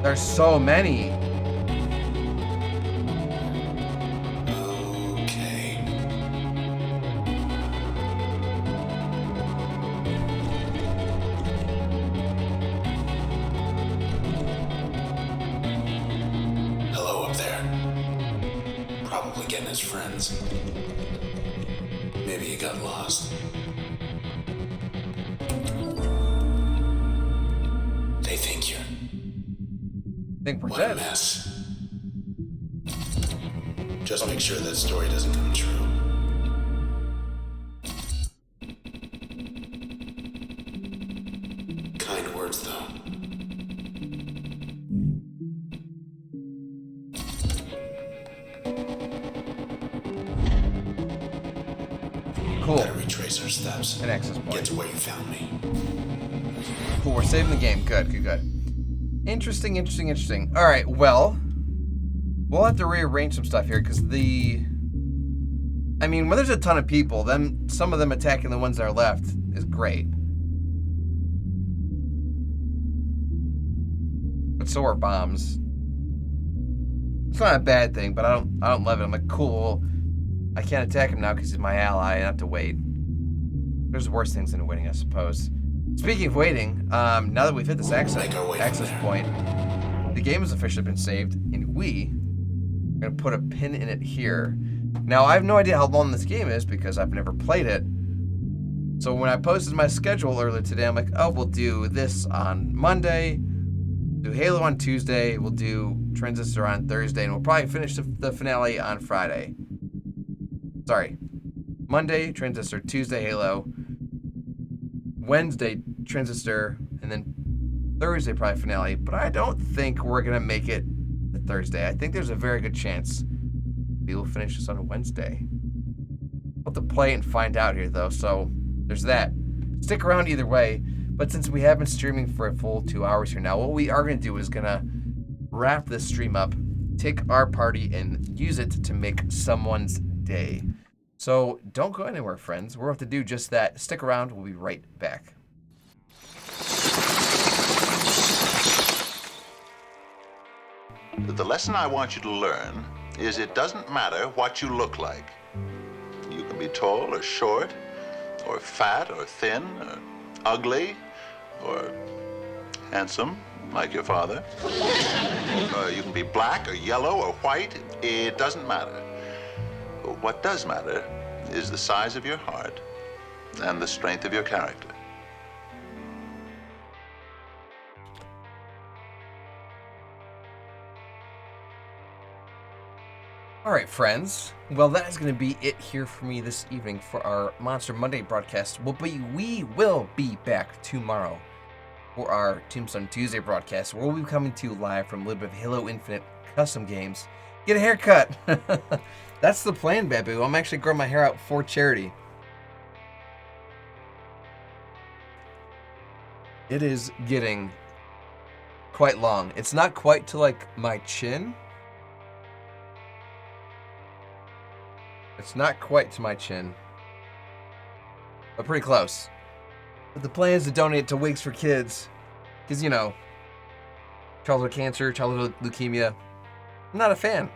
There's so many. Okay. Hello up there. Probably getting his friends. Maybe he got lost. They think you're... think we're what dead. a mess. Just make sure that story doesn't come true. Kind words, though. Cool. Gotta retrace our steps. An access point. Get to where you found me. Cool, we're saving the game. Good, good, good. Interesting, interesting, interesting. All right, well, we'll have to rearrange some stuff here because I mean, when there's a ton of people, then some of them attacking the ones that are left is great. But so are bombs. It's not a bad thing, but I don't love it. I'm like, cool. I can't attack him now because he's my ally. I have to wait. There's worse things than waiting, I suppose. Speaking of waiting, now that we've hit this access point, the game has officially been saved, and we're going to put a pin in it here. Now, I have no idea how long this game is because I've never played it. So when I posted my schedule earlier today, I'm like, oh, we'll do this on Monday, do Halo on Tuesday, we'll do Transistor on Thursday, and we'll probably finish the finale on Friday. Sorry. Monday, Transistor, Tuesday, Halo, Wednesday, Transistor, and then Thursday, probably finale. But I don't think we're going to make it to Thursday. I think there's a very good chance we will finish this on a Wednesday. We'll have to play and find out here, though, so there's that. Stick around either way, but since we have been streaming for a full 2 hours here now, what we are going to do is going to wrap this stream up, take our party, and use it to make someone's day. So don't go anywhere, friends. We're going to have to do just that. Stick around. We'll be right back. The lesson I want you to learn is it doesn't matter what you look like. You can be tall or short, or fat, or thin, or ugly, or handsome, like your father. You can be black or yellow or white. It doesn't matter. What does matter is the size of your heart and the strength of your character. All right, friends. Well, that is going to be it here for me this evening for our Monster Monday broadcast. We will be back tomorrow for our Tombstone Tuesday broadcast. We'll be coming to you live from a little bit of Halo Infinite custom games. Get a haircut. That's the plan, Babu. I'm actually growing my hair out for charity. It is getting quite long. It's not quite to like my chin. It's not quite to my chin, but pretty close. But the plan is to donate to Wigs for Kids, because, you know, childhood cancer, childhood leukemia. I'm not a fan.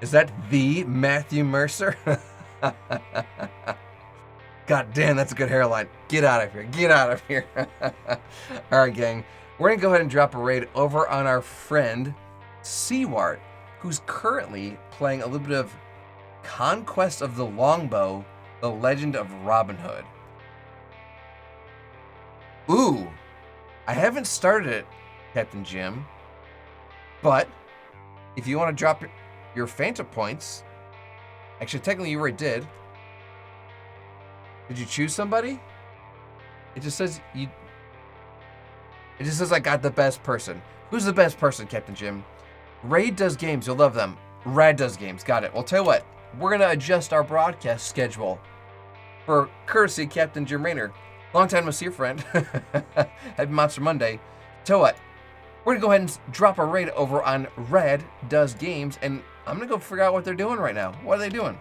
Is that the Matthew Mercer? God damn, that's a good hairline. Get out of here. Get out of here. All right, gang. We're going to go ahead and drop a raid over on our friend, Seawart, who's currently playing a little bit of Conquest of the Longbow, The Legend of Robin Hood. Ooh, I haven't started it, Captain Jim, but if you want to drop your Phantom points, actually, technically you already did. Did you choose somebody? It just says you. It just says I got the best person. Who's the best person, Captain Jim? Raid does games. You'll love them. Rad does games. Got it. Well, tell you what. We're going to adjust our broadcast schedule for courtesy Captain Jim Raynor. Long time no see, friend. Happy Monster Monday. Tell you what. We're going to go ahead and drop a raid over on Rad Does Games, and I'm going to go figure out what they're doing right now. What are they doing?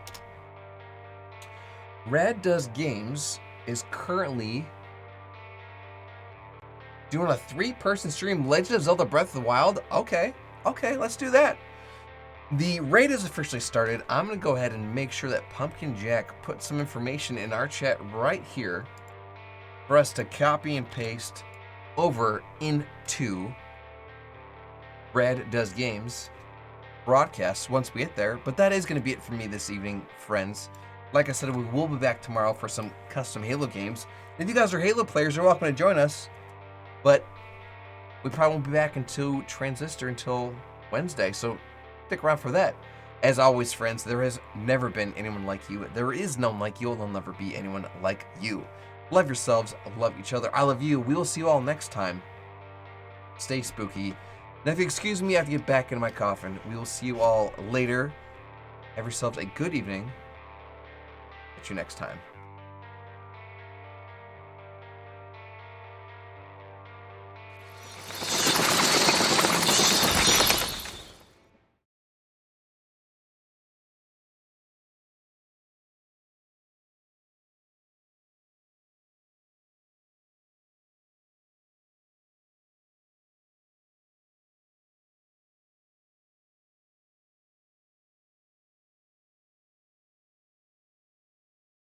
Rad Does Games is currently doing a 3-person stream, Legend of Zelda Breath of the Wild. Okay, let's do that. The raid is officially started. I'm going to go ahead and make sure that Pumpkin Jack put some information in our chat right here for us to copy and paste over into Rad Does Games broadcasts once we get there. But that is going to be it for me this evening, friends. Like I said, we will be back tomorrow for some custom Halo games. If you guys are Halo players, you're welcome to join us. But we probably won't be back until Transistor until Wednesday, so stick around for that. As always, friends, there has never been anyone like you. There is none like you, and there'll never be anyone like you. Love yourselves, love each other. I love you. We will see you all next time. Stay spooky. Now, if you excuse me, I have to get back into my coffin. We will see you all later. Have yourselves a good evening. Catch you next time.